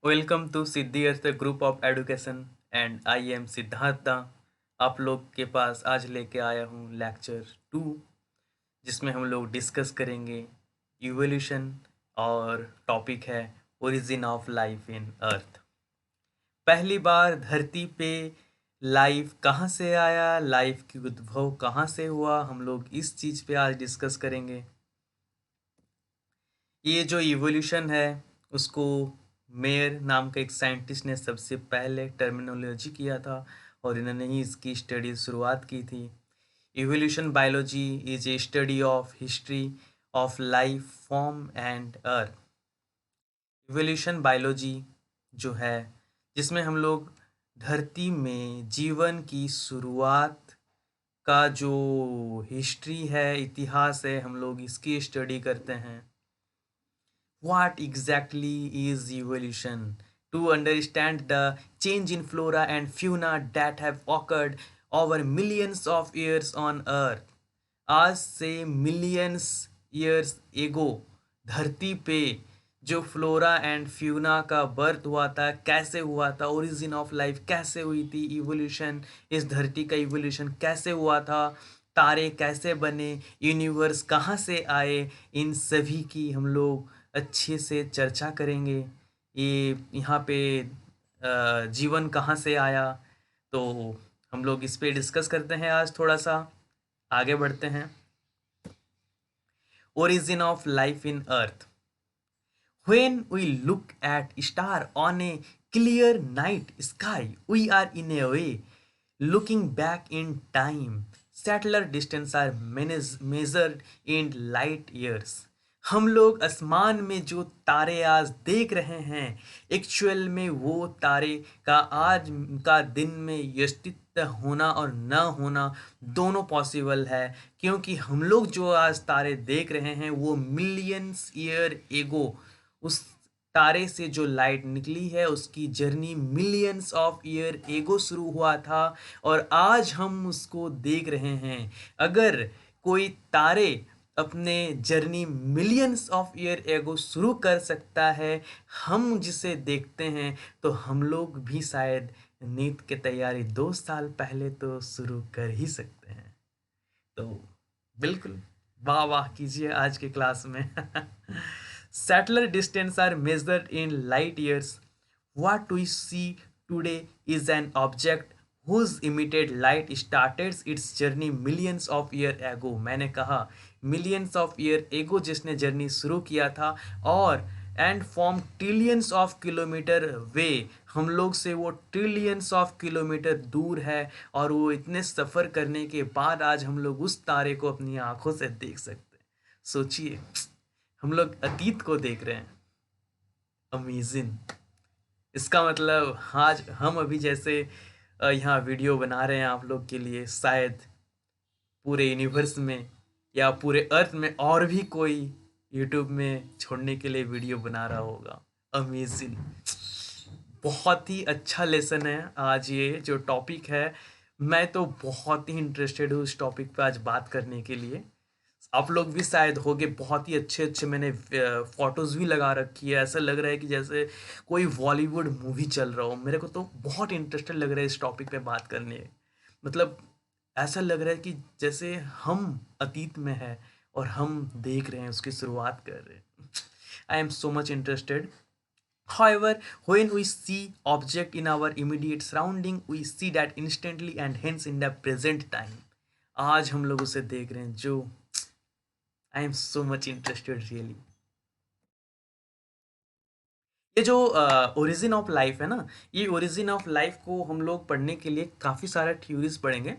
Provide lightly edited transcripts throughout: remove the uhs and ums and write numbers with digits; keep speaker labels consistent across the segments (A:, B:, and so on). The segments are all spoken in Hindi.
A: Welcome to Siddhi Arth group of education and I am Siddharth. आप लोग के पास आज लेके आया हूँ लेक्चर 2, जिसमें हम लोग डिस्कस करेंगे इवोल्यूशन और टॉपिक है ओरिजिन ऑफ लाइफ इन अर्थ। पहली बार धरती पे लाइफ कहाँ से आया, लाइफ की उद्भव कहाँ से हुआ, हम लोग इस चीज़ पे आज डिस्कस करेंगे। ये जो इवोल्यूशन है उसको मेयर नाम का एक साइंटिस्ट ने सबसे पहले टर्मिनोलॉजी किया था और इन्होंने ही इसकी स्टडी शुरुआत की थी। Evolution biology is a study of history of life form and earth. Evolution biology जो है जिसमें हम लोग धरती में जीवन की शुरुआत का जो हिस्ट्री है, इतिहास है, हम लोग इसकी स्टडी करते हैं। What exactly is evolution? To understand the change in flora and fauna that have occurred over millions of years on Earth. आज से मिलियंस ईयर्स एगो धरती पे जो फ्लोरा एंड फ्यूना का बर्थ हुआ था, कैसे हुआ था, ओरिजिन ऑफ लाइफ कैसे हुई थी, इवोल्यूशन, इस धरती का इवोल्यूशन कैसे हुआ था, तारे कैसे बने, यूनिवर्स कहाँ से आए, इन सभी की हम लोग अच्छे से चर्चा करेंगे। ये यहाँ पे जीवन कहाँ से आया, तो हम लोग इस पे डिस्कस करते हैं। आज थोड़ा सा आगे बढ़ते हैं। Origin of life in Earth. When we look at star on a clear night sky, we are in a way looking back in time. Satellite distance are measured in light years. हम लोग आसमान में जो तारे आज देख रहे हैं, एक्चुअल में वो तारे का आज का दिन में अस्तित्व होना और न होना दोनों पॉसिबल है, क्योंकि हम लोग जो आज तारे देख रहे हैं वो मिलियंस ईयर एगो उस तारे से जो लाइट निकली है उसकी journey millions of year ago शुरू हुआ था और आज हम उसको देख रहे हैं। अगर कोई तारे अपने journey millions of year ago शुरू कर सकता है, हम जिसे देखते हैं, तो हम लोग भी शायद नीट की तैयारी 2 साल पहले तो शुरू कर ही सकते हैं। तो बिल्कुल वाह वाह कीजिए आज के क्लास में। Satellite distance are measured in light years. What we see today is an object whose emitted light started its journey millions of year ago. मैंने कहा millions of year ago जिसने जर्नी शुरू किया था, और and from trillions of kilometre way, हम लोग से वो ट्रिलियंस ऑफ किलोमीटर दूर है, और वो इतने सफ़र करने के बाद आज हम लोग उस तारे को अपनी आंखों से देख सकते हैं। सोचिए, हम लोग अतीत को देख रहे हैं। अमेजिंग। इसका मतलब आज हम अभी जैसे यहाँ वीडियो बना रहे हैं आप लोग के लिए, शायद पूरे यूनिवर्स में या पूरे अर्थ में और भी कोई यूट्यूब में छोड़ने के लिए वीडियो बना रहा होगा। अमेजिंग। बहुत ही अच्छा लेसन है आज ये जो टॉपिक है। मैं तो बहुत ही इंटरेस्टेड हूँ इस टॉपिक पे आज बात करने के लिए। आप लोग भी शायद होगे। बहुत ही अच्छे अच्छे मैंने फोटोज़ भी लगा रखी है, ऐसा लग रहा है कि जैसे कोई बॉलीवुड मूवी चल रहा हो। मेरे को तो बहुत इंटरेस्टेड लग रहा है इस टॉपिक पे बात करने। मतलब ऐसा लग रहा है कि जैसे हम अतीत में है और हम देख रहे हैं, उसकी शुरुआत कर रहे हैं। I am so much interested. However, when we see object in our immediate surrounding, we see that instantly and hence in the present time. आज हम लोग उसे देख रहे हैं, जो I am so much interested really. ये जो ओरिजिन ऑफ लाइफ है ना, ये ओरिजिन ऑफ लाइफ को हम लोग पढ़ने के लिए काफ़ी सारे थ्योरीज पढ़ेंगे।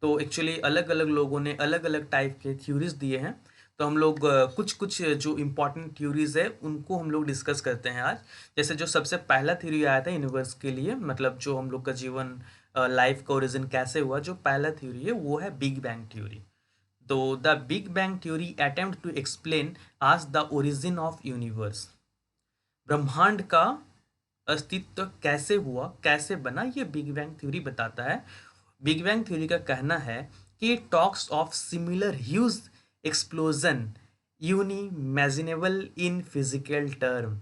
A: तो एक्चुअली अलग अलग लोगों ने अलग अलग टाइप के थ्योरीज दिए हैं। तो हम लोग कुछ कुछ जो इम्पोर्टेंट थ्योरीज है उनको हम लोग डिस्कस करते हैं आज। जैसे जो सबसे पहला थ्योरी आया था यूनिवर्स के लिए, मतलब जो हम लोग का जीवन, लाइफ का ओरिजिन कैसे हुआ, जो पहला थ्योरी है वो है बिग बैंग थ्योरी। तो the big bang theory attempt to explain as the origin of universe. ब्रह्मांड का अस्तित्व कैसे हुआ, कैसे बना, ये बिग बैंग थ्योरी बताता है। बिग बैंग थ्योरी का कहना है कि talks of similar huge explosion unimaginable in physical term.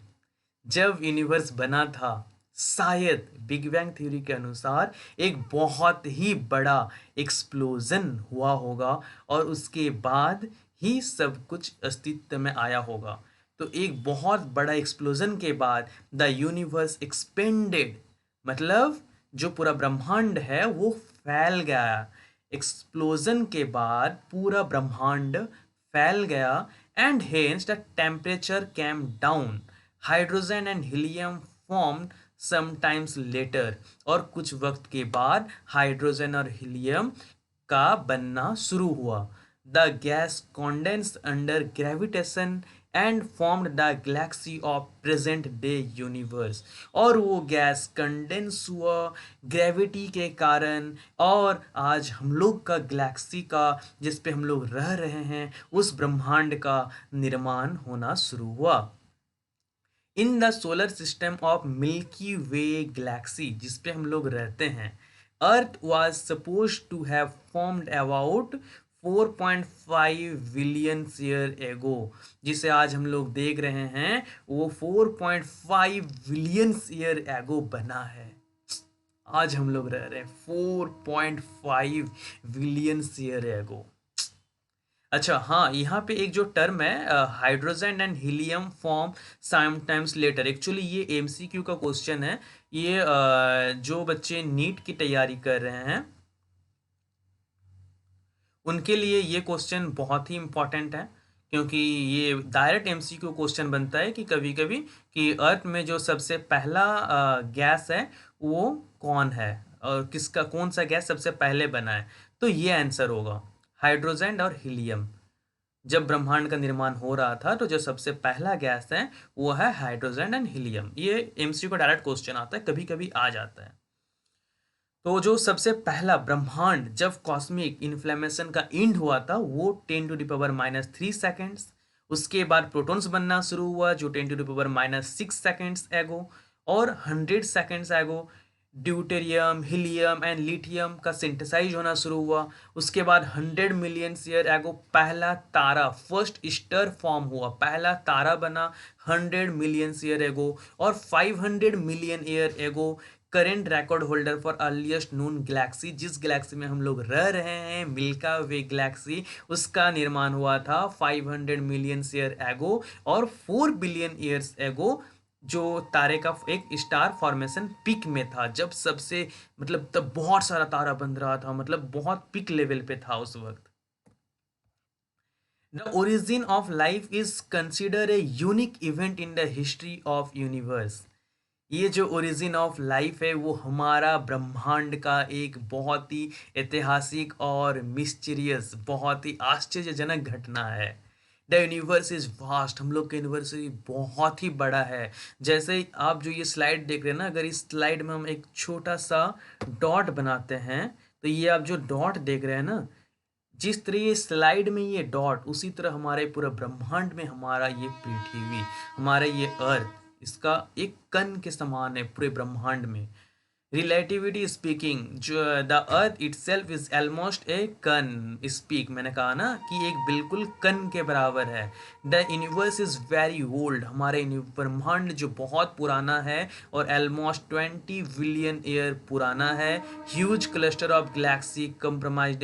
A: जब यूनिवर्स बना था, शायद बिग बैंग थ्योरी के अनुसार एक बहुत ही बड़ा एक्सप्लोजन हुआ होगा और उसके बाद ही सब कुछ अस्तित्व में आया होगा। तो एक बहुत बड़ा एक्सप्लोजन के बाद द यूनिवर्स एक्सपेंडेड, मतलब जो पूरा ब्रह्मांड है वो फैल गया। एक्सप्लोजन के बाद पूरा ब्रह्मांड फैल गया and hence the temperature came down. Hydrogen and helium formed sometimes letter, और कुछ वक्त के बाद हाइड्रोजन और हीलियम का बनना शुरू हुआ। The gas condense under gravitation and formed the Galaxy of present day universe. और वो गैस कंडेंस हुआ ग्रेविटी के कारण, और आज हम लोग का गैलेक्सी का, जिस पे हम लोग रह रहे हैं, उस ब्रह्मांड का निर्माण होना शुरू हुआ। In the solar system of Milky Way galaxy, जिस पे हम लोग रहते हैं, earth was suppose to have formed about 4.5 billion year ago. जिसे आज हम लोग देख रहे हैं वो 4.5 बिलियन ईयर एगो बना है। आज हम लोग रह रहे हैं 4.5 बिलियन ईयर एगो। अच्छा हाँ, यहाँ पे एक जो टर्म है hydrogen and helium form sometimes letter, actually ये एमसीक्यू का क्वेश्चन है। ये जो बच्चे नीट की तैयारी कर रहे हैं उनके लिए ये क्वेश्चन बहुत ही इम्पोर्टेंट है, क्योंकि ये डायरेक्ट एमसीक्यू क्वेश्चन बनता है कि कभी कभी कि अर्थ में जो सबसे पहला गैस है वो कौन है, और किसका कौन सा गैस सबसे पहले बना है। तो ये आंसर होगा हाइड्रोजन और हीलियम। जब ब्रह्मांड का निर्माण हो रहा था तो जो सबसे पहला गैस है वो है हाइड्रोजन एंड हीलियम। ये एमसीक्यू का डायरेक्ट क्वेश्चन आता है, कभी कभी आ जाता है। तो जो सबसे पहला ब्रह्मांड जब कॉस्मिक इन्फ्लेमेशन का एंड हुआ था वो 10⁻³ उसके बाद प्रोटॉन्स बनना शुरू हुआ जो 10⁻⁶ एगो, और 100 सेकेंड्स एगो ड्यूटेरियम, हीलियम एंड लिथियम का सिंथेसाइज होना शुरू हुआ। उसके बाद 100 मिलियन ईयर एगो पहला तारा, फर्स्ट स्टार फॉर्म हुआ, पहला तारा बना 100 मिलियन ईयर एगो। और 500 million year ago current record holder for earliest Noon Galaxy, जिस गैलेक्सी में हम लोग रह रहे हैं मिल्का वे गैलेक्सी, उसका निर्माण हुआ था 500 मिलियन ईयर एगो। और 4 बिलियन ईयर्स एगो जो तारे का एक स्टार फॉर्मेशन पिक में था, जब सबसे मतलब तब बहुत सारा तारा बन रहा था, मतलब बहुत पिक लेवल पे था उस वक्त। The origin of life is consider a unique event in the history of universe. ये जो ओरिजिन ऑफ लाइफ है वो हमारा ब्रह्मांड का एक बहुत ही ऐतिहासिक और मिस्टीरियस, बहुत ही आश्चर्यजनक घटना है। द यूनिवर्स इज वास्ट, हम लोग का यूनिवर्स बहुत ही बड़ा है। जैसे ही आप जो ये स्लाइड देख रहे हैं ना, अगर इस स्लाइड में हम एक छोटा सा डॉट बनाते हैं तो ये आप जो डॉट देख रहे हैं ना, जिस तरह ये स्लाइड में ये डॉट, उसी तरह हमारे पूरे ब्रह्मांड में हमारा ये पृथ्वी, हमारा ये अर्थ, इसका एक कण के समान है पूरे ब्रह्मांड में। रिलेटिविटी स्पीकिंग, जो the earth itself is almost a can speak, मैंने कहा ना कि एक बिल्कुल कन के बराबर है। The universe is very old, हमारे ब्रह्मांड जो बहुत पुराना है और ऑलमोस्ट 20 बिलियन ईयर पुराना है। Huge cluster of Galaxy comprised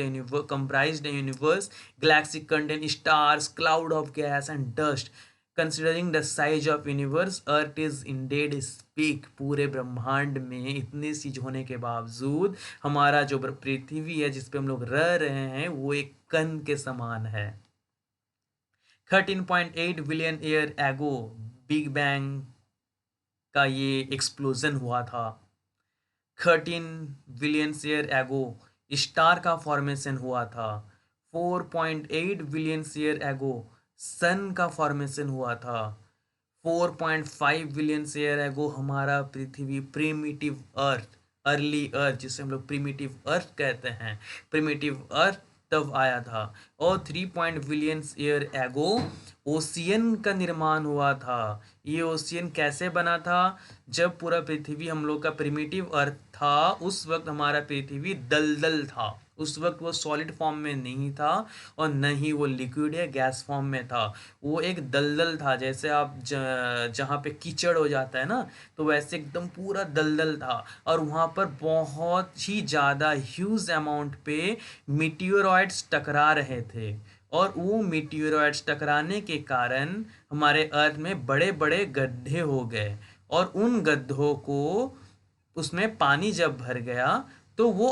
A: the universe. Galaxy contain stars, cloud of gas and dust. Considering the size of universe, earth is ended speak. पूरे ब्रह्मांड में इतनी चीज होने के बावजूद हमारा जो पृथ्वी है जिस पे हम लोग रह रहे हैं वो एक कण के समान है। 13.8 बिलियन ईयर एगो बिग बैंग का ये एक्सप्लोजन हुआ था। 13 बिलियन ईयर एगो स्टार का फॉर्मेशन हुआ था। 4.8 बिलियन ईयर एगो सन का फॉर्मेशन हुआ था। 4.5 बिलियन ईयर एगो हमारा पृथ्वी प्रिमिटिव अर्थ, अर्ली अर्थ जिसे हम लोग प्रिमिटिव अर्थ कहते हैं, प्रिमिटिव अर्थ तब आया था। और 3 बिलियन ईयर एगो ओशियन का निर्माण हुआ था। ये ओशियन कैसे बना था? जब पूरा पृथ्वी हम लोग का प्रिमिटिव अर्थ था उस वक्त हमारा पृथ्वी दलदल था। उस वक्त वो सॉलिड फॉर्म में नहीं था और न ही वो लिक्विड या गैस फॉर्म में था। वो एक दलदल था, जैसे आप जहाँ पे कीचड़ हो जाता है ना, तो वैसे एकदम पूरा दलदल था। और वहाँ पर बहुत ही ज़्यादा ह्यूज अमाउंट पे मीटियोरॉइड्स टकरा रहे थे। और वो मीटियोरॉइड्स टकराने के कारण हमारे अर्थ में बड़े बड़े गड्ढे हो गए। और उन गड्ढों को, उसमें पानी जब भर गया तो वो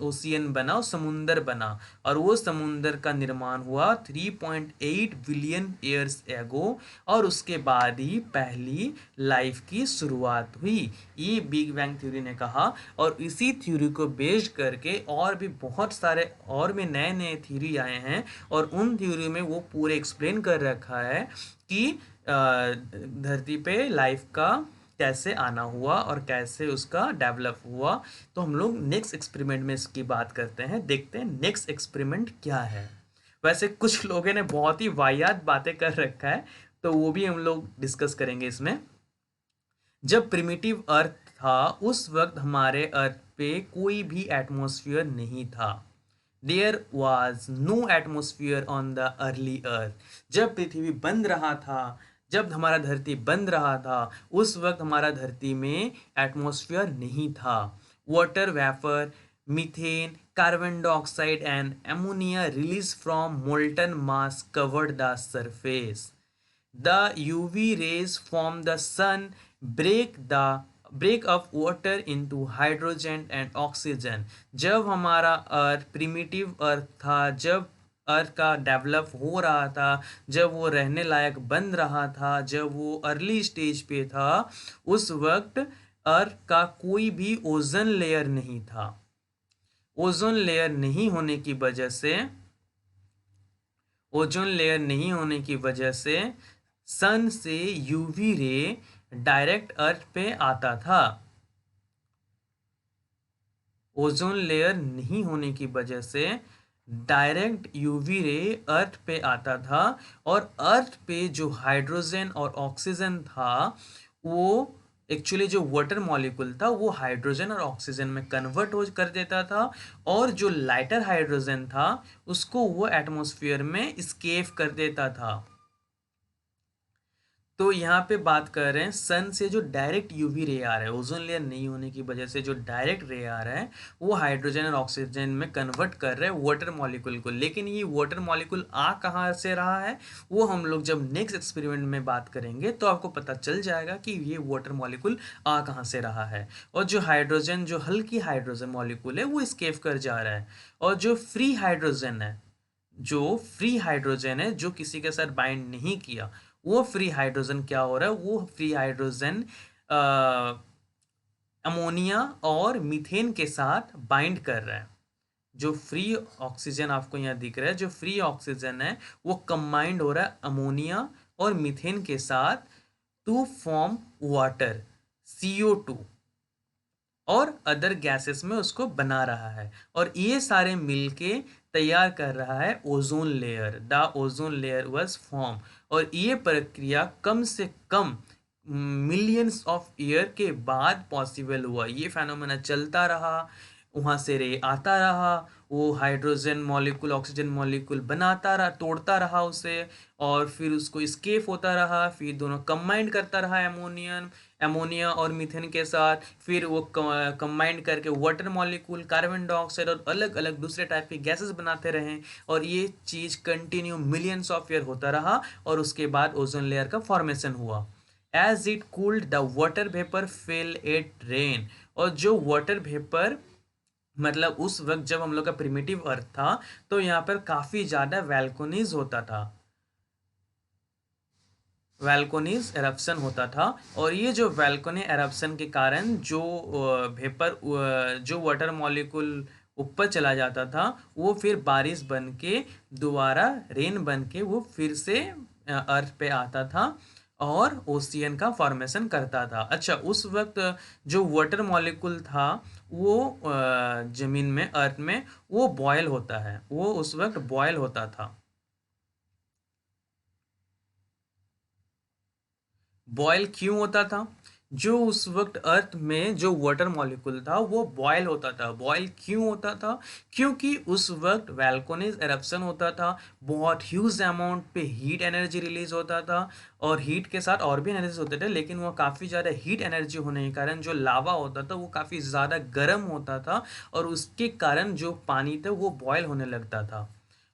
A: ओशियन बना और समुंदर बना। और वो समुंदर का निर्माण हुआ 3.8 बिलियन ईयर्स एगो। और उसके बाद ही पहली लाइफ की शुरुआत हुई, ये बिग बैंग थ्योरी ने कहा। और इसी थ्योरी को बेस्ड करके और भी बहुत सारे और भी नए नए थ्योरी आए हैं। और उन थ्योरी में वो पूरे एक्सप्लेन कर रखा है कि धरती पे लाइफ का कैसे आना हुआ और कैसे उसका डेवलप हुआ। तो हम लोग नेक्स्ट एक्सपेरिमेंट में इसकी बात करते हैं, देखते हैं नेक्स्ट एक्सपेरिमेंट क्या है। वैसे कुछ लोगों ने बहुत ही वाहियात बातें कर रखा है, तो वो भी हम लोग डिस्कस करेंगे इसमें। जब प्रिमिटिव अर्थ था उस वक्त हमारे अर्थ पे कोई भी एटमॉस्फेयर नहीं था। There was no atmosphere on the early earth. जब पृथ्वी बन रहा था, जब हमारा धरती बन रहा था, उस वक्त हमारा धरती में एटमॉस्फेयर नहीं था। Water vapour, methane, carbon dioxide and ammonia release from molten mass covered the surface. The UV rays from the sun break up water into hydrogen and oxygen। जब हमारा अर्थ प्रिमिटिव अर्थ था, जब अर्थ का डेवलप हो रहा था, जब वो रहने लायक बन रहा था, जब वो अर्ली स्टेज पे था, उस वक्त अर्थ का कोई भी ओजोन लेयर नहीं था। ओजोन लेयर नहीं होने की वजह से, ओजोन लेयर नहीं होने की वजह से सन से यूवी रे डायरेक्ट अर्थ पे आता था। ओजोन लेयर नहीं होने की वजह से डायरेक्ट यूवी रे अर्थ पे आता था। और अर्थ पे जो हाइड्रोजन और ऑक्सीजन था, वो एक्चुअली जो वाटर मॉलिक्यूल था वो हाइड्रोजन और ऑक्सीजन में कन्वर्ट हो कर देता था। और जो लाइटर हाइड्रोजन था उसको वो एटमॉस्फेयर में स्केप कर देता था। तो यहाँ पे बात कर रहे हैं सन से जो डायरेक्ट यूवी रे आ रहा है, ओजोन लेयर नहीं होने की वजह से जो डायरेक्ट रे आ रहा है, वो हाइड्रोजन और ऑक्सीजन में कन्वर्ट कर रहे हैं वाटर मॉलिक्यूल को। लेकिन ये वाटर मॉलिक्यूल आ कहाँ से रहा है, वो हम लोग जब नेक्स्ट एक्सपेरिमेंट में बात करेंगे तो आपको पता चल जाएगा कि ये वाटर मॉलिक्यूल आ कहाँ से रहा है। और जो हाइड्रोजन, जो हल्की हाइड्रोजन मॉलिक्यूल है, वो स्केप कर जा रहा है। और जो फ्री हाइड्रोजन है, जो फ्री हाइड्रोजन है, जो किसी के साथ बाइंड नहीं किया, वो फ्री हाइड्रोजन क्या हो रहा है, वो फ्री हाइड्रोजन अमोनिया और मीथेन के साथ बाइंड कर रहा है। जो फ्री ऑक्सीजन आपको यहाँ दिख रहा है, जो फ्री ऑक्सीजन है, वो कंबाइंड हो रहा है अमोनिया और मीथेन के साथ टू फॉर्म वाटर, CO2 और अदर गैसेस में उसको बना रहा है। और ये सारे मिलके तैयार कर रहा है ozone layer. The ozone layer was form. और ये प्रक्रिया कम से कम मिलियंस ऑफ ईयर के बाद पॉसिबल हुआ। ये फेनोमेना चलता रहा, वहाँ से रे आता रहा, वो हाइड्रोजन मॉलिक्यूल ऑक्सीजन मॉलिक्यूल बनाता रहा, तोड़ता रहा उसे, और फिर उसको स्केप होता रहा, फिर दोनों कंबाइंड करता रहा अमोनिया और मीथेन के साथ। फिर वो कंबाइंड करके वाटर मॉलिक्यूल, कार्बन डाइऑक्साइड और अलग अलग दूसरे टाइप के गैसेस बनाते रहे। और ये चीज़ कंटिन्यू मिलियंस ऑफ ईयर होता रहा और उसके बाद ओजोन लेयर का फॉर्मेशन हुआ। As it cooled the water vapour fell at rain. और जो वाटर वेपर, मतलब उस वक्त जब हम लोग का प्रिमिटिव अर्थ था, तो यहाँ पर काफ़ी ज़्यादा वैल्कोनीज होता था, वैल्कोनीज एरप्शन होता था। और ये जो वैल्कोनी एरप्शन के कारण जो वेपर, जो वाटर मॉलिक्यूल ऊपर चला जाता था, वो फिर बारिश बन के दोबारा रेन बन के वो फिर से अर्थ पे आता था और ओशियन का फॉर्मेशन करता था। अच्छा, उस वक्त जो वाटर मॉलिक्यूल था वो ज़मीन में, अर्थ में, वो बॉयल होता है, वो उस वक्त बॉयल होता था। बॉयल क्यों होता था? जो उस वक्त अर्थ में जो वाटर मॉलिक्यूल था वो बॉयल होता था। बॉयल क्यों होता था? क्योंकि उस वक्त वैल्कोनिक एरप्शन होता था, बहुत ह्यूज अमाउंट पे हीट एनर्जी रिलीज होता था, और हीट के साथ और भी एनर्जीज होते थे, लेकिन वो काफ़ी ज़्यादा हीट एनर्जी होने के कारण जो लावा होता था वो काफ़ी ज़्यादा गर्म होता था, और उसके कारण जो पानी था वो बॉयल होने लगता था,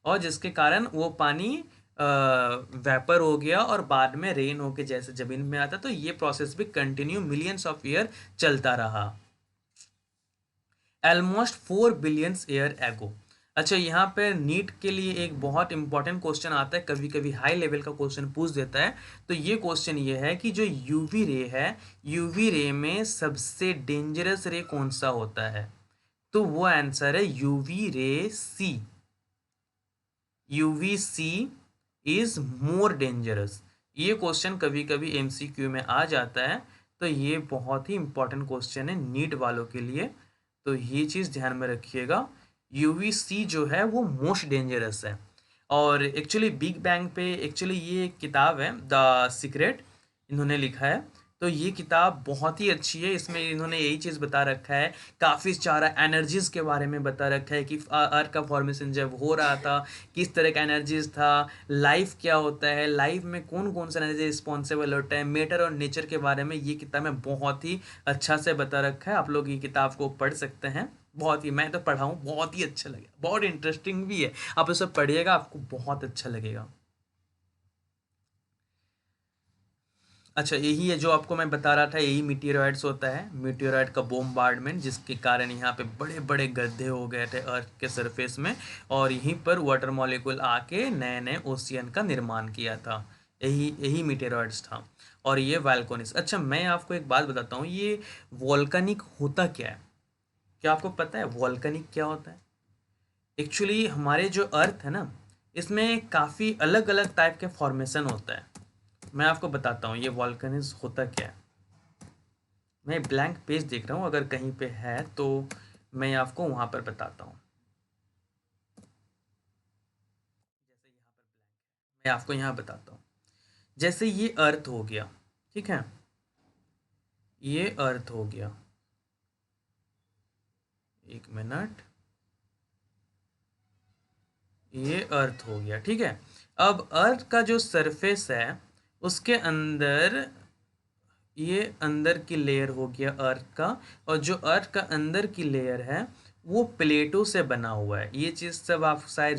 A: और जिसके कारण वो पानी वेपर हो गया और बाद में रेन होके जैसे जमीन में आता। तो ये प्रोसेस भी कंटिन्यू मिलियंस ऑफ ईयर चलता रहा, ऑलमोस्ट 4 बिलियंस ईयर एगो। अच्छा, यहाँ पे नीट के लिए एक बहुत इंपॉर्टेंट क्वेश्चन आता है, कभी कभी हाई लेवल का क्वेश्चन पूछ देता है। तो ये क्वेश्चन ये है कि जो यूवी रे है, यूवी रे में सबसे डेंजरस रे कौन सा होता है? तो वो आंसर है UV ray C. UV C is more dangerous. ये क्वेश्चन कभी कभी एमसीक्यू में आ जाता है, तो ये बहुत ही इंपॉर्टेंट क्वेश्चन है नीट वालों के लिए, तो ये चीज़ ध्यान में रखिएगा। यूवी सी जो है वो मोस्ट डेंजरस है। और एक्चुअली बिग बैंग पे एक्चुअली ये एक किताब है, द सीक्रेट, इन्होंने लिखा है। तो ये किताब बहुत ही अच्छी है, इसमें इन्होंने यही चीज़ बता रखा है, काफ़ी सारा एनर्जीज के बारे में बता रखा है कि अर्थ का फॉर्मेशन जब हो रहा था किस तरह का एनर्जीज था, लाइफ क्या होता है, लाइफ में कौन कौन सा एनर्जी रिस्पॉन्सिबल होता है, मैटर और नेचर के बारे में ये किताब में बहुत ही अच्छा से बता रखा है। आप लोग ये किताब को पढ़ सकते हैं, बहुत ही, मैं तो पढ़ा हूँ, बहुत ही अच्छा लगा, बहुत इंटरेस्टिंग भी है। आप इसे पढ़िएगा, आपको बहुत अच्छा लगेगा। अच्छा, यही है जो आपको मैं बता रहा था, यही मीटियोराइड्स होता है, मीटियोराइड का बोम्बार्डमेंट, जिसके कारण यहाँ पे बड़े बड़े गड्ढे हो गए थे अर्थ के सरफेस में, और यहीं पर वाटर मॉलिक्यूल आके नए नए ओशियन का निर्माण किया था। यही यही मीटियोराइड्स था, और ये वैल्कोनिक्स। अच्छा, मैं आपको एक बात बताता हूँ, ये वॉल्केनिक होता क्या है? क्या आपको पता है वॉल्केनिक क्या होता है? एक्चुअली हमारे जो अर्थ है ना, इसमें काफ़ी अलग अलग टाइप के फॉर्मेशन होता है। मैं आपको बताता हूँ ये वॉल्केनिज्म होता क्या है। मैं ब्लैंक पेज देख रहा हूँ, अगर कहीं पे है तो मैं आपको वहाँ पर बताता हूँ। जैसे यहाँ पर ब्लैंक है, मैं आपको यहाँ बताता हूँ। जैसे ये अर्थ हो गया, ठीक है, ये अर्थ हो गया, एक मिनट, ये अर्थ हो गया, ठीक है। अब अर्थ का जो सरफेस है उसके अंदर, ये अंदर की लेयर हो गया अर्थ का, और जो अर्थ का अंदर की लेयर है वो प्लेटों से बना हुआ है। ये चीज़ सब आप शायद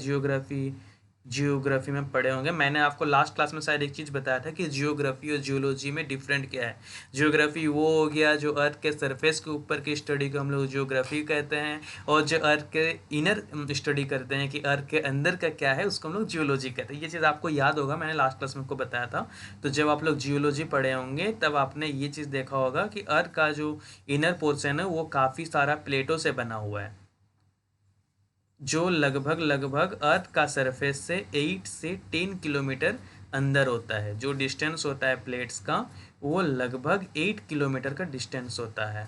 A: जियोग्राफी में पढ़े होंगे। मैंने आपको लास्ट क्लास में शायद एक चीज़ बताया था कि जियोग्राफी और जियोलॉजी में डिफरेंट क्या है। जियोग्राफी वो हो गया जो अर्थ के सरफेस के ऊपर की स्टडी को हम लोग जियोग्राफी कहते हैं, और जो अर्थ के इनर स्टडी करते हैं कि अर्थ के अंदर का क्या है उसको हम लोग जियोलॉजी कहते हैं। ये चीज़ आपको याद होगा, मैंने लास्ट क्लास में आपको बताया था। तो जब आप लोग जियोलॉजी पढ़े होंगे तब आपने ये चीज़ देखा होगा कि अर्थ का जो इनर पोर्शन है वो काफ़ी सारा प्लेटों से बना हुआ है, जो लगभग लगभग अर्थ का सरफेस से 8 से 10 किलोमीटर अंदर होता है। जो डिस्टेंस होता है प्लेट्स का वो लगभग 8 किलोमीटर का डिस्टेंस होता है।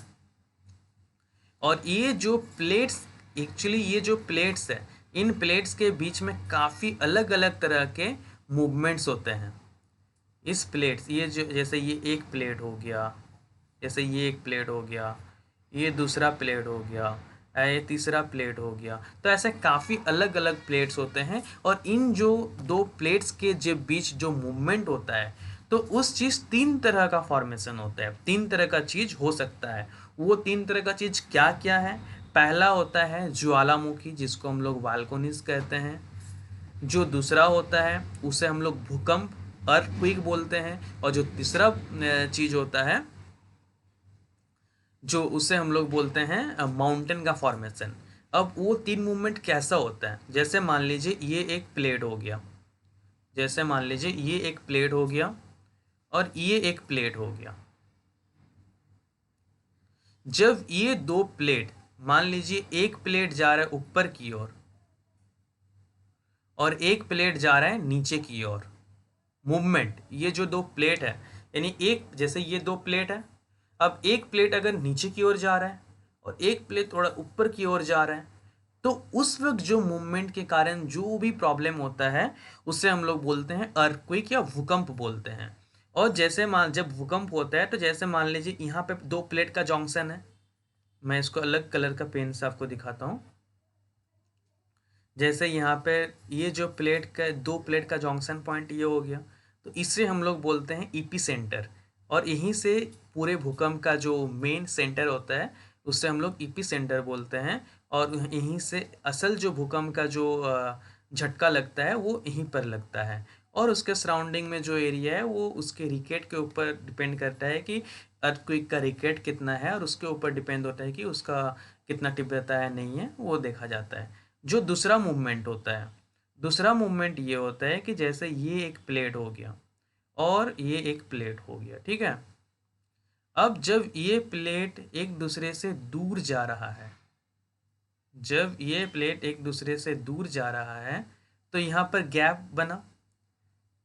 A: और ये जो प्लेट्स, एक्चुअली ये जो प्लेट्स है, इन प्लेट्स के बीच में काफ़ी अलग अलग तरह के मूवमेंट्स होते हैं। इस प्लेट्स, ये जो, जैसे ये एक प्लेट हो गया, जैसे ये एक प्लेट हो गया, ये दूसरा प्लेट हो गया, ये तीसरा प्लेट हो गया, तो ऐसे काफ़ी अलग अलग प्लेट्स होते हैं। और इन जो दो प्लेट्स के जो बीच जो मूवमेंट होता है, तो उस चीज़ 3 तरह का फॉर्मेशन होता है, 3 तरह का चीज़ हो सकता है। वो 3 तरह का चीज़ क्या क्या है? पहला होता है ज्वालामुखी, जिसको हम लोग वाल्कोनिस कहते हैं। जो दूसरा होता है उसे हम लोग भूकंप, अर्थक्वेक बोलते हैं। और जो तीसरा चीज़ होता है जो उसे हम लोग बोलते हैं माउंटेन का फॉर्मेशन। अब वो 3 मूवमेंट कैसा होता है? जैसे मान लीजिए ये एक प्लेट हो गया, जैसे मान लीजिए ये एक प्लेट हो गया और ये एक प्लेट हो गया। जब ये दो प्लेट, मान लीजिए एक प्लेट जा रहा है ऊपर की ओर और एक प्लेट जा रहा है नीचे की ओर, मूवमेंट, ये जो दो प्लेट है, यानी एक, जैसे ये दो प्लेट है, अब एक प्लेट अगर नीचे की ओर जा रहा है और एक प्लेट थोड़ा ऊपर की ओर जा रहा है, तो उस वक्त जो मूवमेंट के कारण जो भी प्रॉब्लम होता है उसे हम लोग बोलते हैं अर्थक्वेक या भूकंप बोलते हैं। और जैसे मान जब भूकंप होता है तो जैसे मान लीजिए यहाँ पे दो प्लेट का जंक्शन है। मैं इसको अलग कलर का पेन से आपको दिखाता हूँ। जैसे यहाँ पे ये जो प्लेट का दो प्लेट का जंक्शन पॉइंट ये हो गया, तो इससे हम लोग बोलते हैं ईपी सेंटर। और यहीं से पूरे भूकंप का जो मेन सेंटर होता है उससे हम लोग ईपी सेंटर बोलते हैं। और यहीं से असल जो भूकंप का जो झटका लगता है वो यहीं पर लगता है। और उसके सराउंडिंग में जो एरिया है वो उसके रिकेट के ऊपर डिपेंड करता है कि अर्थक्वेक का रिकेट कितना है, और उसके ऊपर डिपेंड होता है कि उसका कितना तीव्रता है नहीं है, वो देखा जाता है। जो दूसरा मूवमेंट होता है, दूसरा मूवमेंट ये होता है कि जैसे ये एक प्लेट हो गया और ये एक प्लेट हो गया, ठीक है। अब जब ये प्लेट एक दूसरे से दूर जा रहा है, जब ये प्लेट एक दूसरे से दूर जा रहा है तो यहाँ पर गैप बना।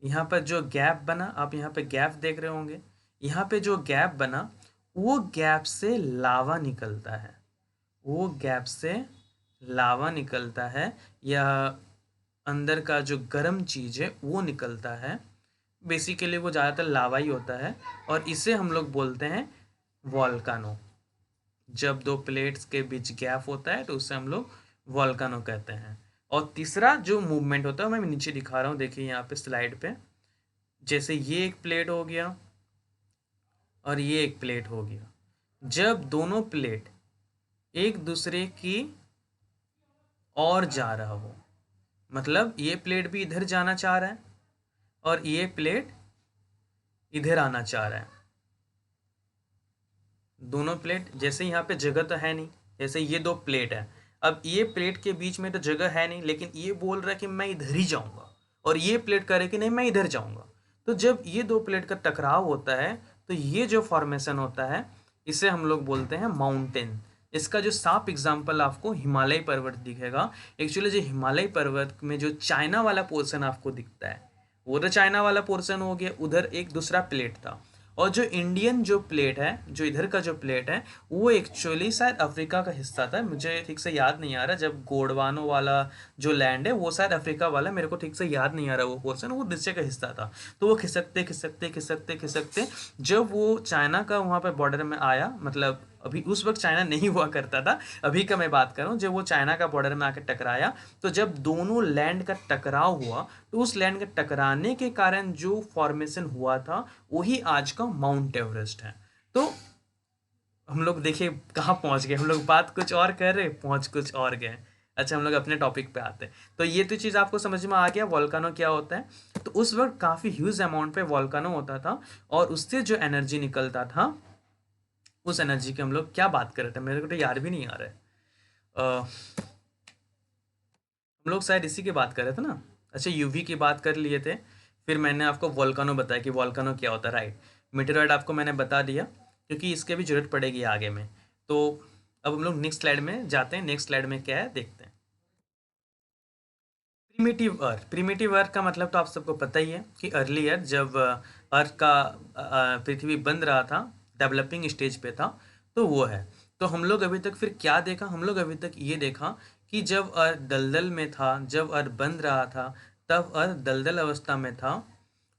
A: यहाँ पर जो गैप बना, आप यहाँ पे गैप देख रहे होंगे, यहाँ पे जो गैप बना वो गैप से लावा निकलता है, वो गैप से लावा निकलता है, या अंदर का जो गर्म चीज़ है वो निकलता है। बेसिकली वो ज़्यादातर लावा ही होता है, और इसे हम लोग बोलते हैं वॉल्कानो। जब दो प्लेट्स के बीच गैप होता है तो उसे हम लोग वॉल्कानो कहते हैं। और तीसरा जो मूवमेंट होता है मैं नीचे दिखा रहा हूँ, देखिए यहाँ पे स्लाइड पे। जैसे ये एक प्लेट हो गया और ये एक प्लेट हो गया, जब दोनों प्लेट एक दूसरे की ओर जा रहा हो, मतलब ये प्लेट भी इधर जाना चाह रहा है और ये प्लेट इधर आना चाह रहा है, दोनों प्लेट, जैसे यहाँ पे जगह तो है नहीं, जैसे ये दो प्लेट है, अब ये प्लेट के बीच में तो जगह है नहीं, लेकिन ये बोल रहा है कि मैं इधर ही जाऊंगा, और ये प्लेट कह रहे कि नहीं मैं इधर जाऊंगा। तो जब ये दो प्लेट का टकराव होता है तो ये जो फॉर्मेशन होता है इसे हम लोग बोलते हैं माउंटेन। इसका जो साफ एग्जाम्पल आपको हिमालय पर्वत दिखेगा। एक्चुअली जो हिमालय पर्वत में जो चाइना वाला पोर्शन आपको दिखता है वो तो चाइना वाला पोर्शन हो गया, उधर एक दूसरा प्लेट था। और जो इंडियन जो प्लेट है, जो इधर का जो प्लेट है, वो एक्चुअली शायद अफ्रीका का हिस्सा था, मुझे ठीक से याद नहीं आ रहा। जब गोंडवाना वाला जो लैंड है वो शायद अफ्रीका वाला, मेरे को ठीक से याद नहीं आ रहा वो पोर्शन, वो नीचे का हिस्सा था। तो वो खिसकते खिसकते खिसकते खिसकते जब वो चाइना का वहाँ पे बॉर्डर में आया, मतलब अभी उस वक्त चाइना नहीं हुआ करता था, अभी का मैं बात कर रहा हूँ, जब वो चाइना का बॉर्डर में आकर टकराया, तो जब दोनों लैंड का टकराव हुआ तो उस लैंड के टकराने के कारण जो फॉर्मेशन हुआ था वही आज का माउंट एवरेस्ट है। तो हम लोग देखिए कहाँ पहुँच गए, हम लोग बात कुछ और कर रहे पहुँच कुछ और गए। अच्छा, हम लोग अपने टॉपिक पे आते हैं। तो ये तो चीज़ आपको समझ में आ गया वॉल्कानो क्या होता है। तो उस वक्त काफ़ी ह्यूज अमाउंट पे वॉल्कानो होता था, और उससे जो एनर्जी निकलता था, उस एनर्जी की हम लोग क्या बात कर रहे थे, मेरे को तो याद भी नहीं आ रहा है। हम लोग शायद इसी की बात कर रहे थे ना। अच्छा, यूवी की बात कर लिए थे, फिर मैंने आपको वॉल्कानो बताया कि वॉल्कानो क्या होता है, राइट। मीटेरॉइड आपको मैंने बता दिया, क्योंकि इसके भी जरूरत पड़ेगी आगे में। तो अब हम लोग नेक्स्ट स्लाइड में जाते हैं। नेक्स्ट स्लाइड में क्या है देखते हैं। प्रिमिटिव अर्थ। प्रिमिटिव अर्थ का मतलब तो आप सबको पता ही है कि अर्लियर जब अर्थ का पृथ्वी बन रहा था, डेवलपिंग स्टेज पे था, तो वो है। तो हम लोग अभी तक फिर क्या देखा, हम लोग अभी तक ये देखा कि जब अर्थ दलदल में था, जब अर्थ बन रहा था, तब अर्थ दलदल अवस्था में था,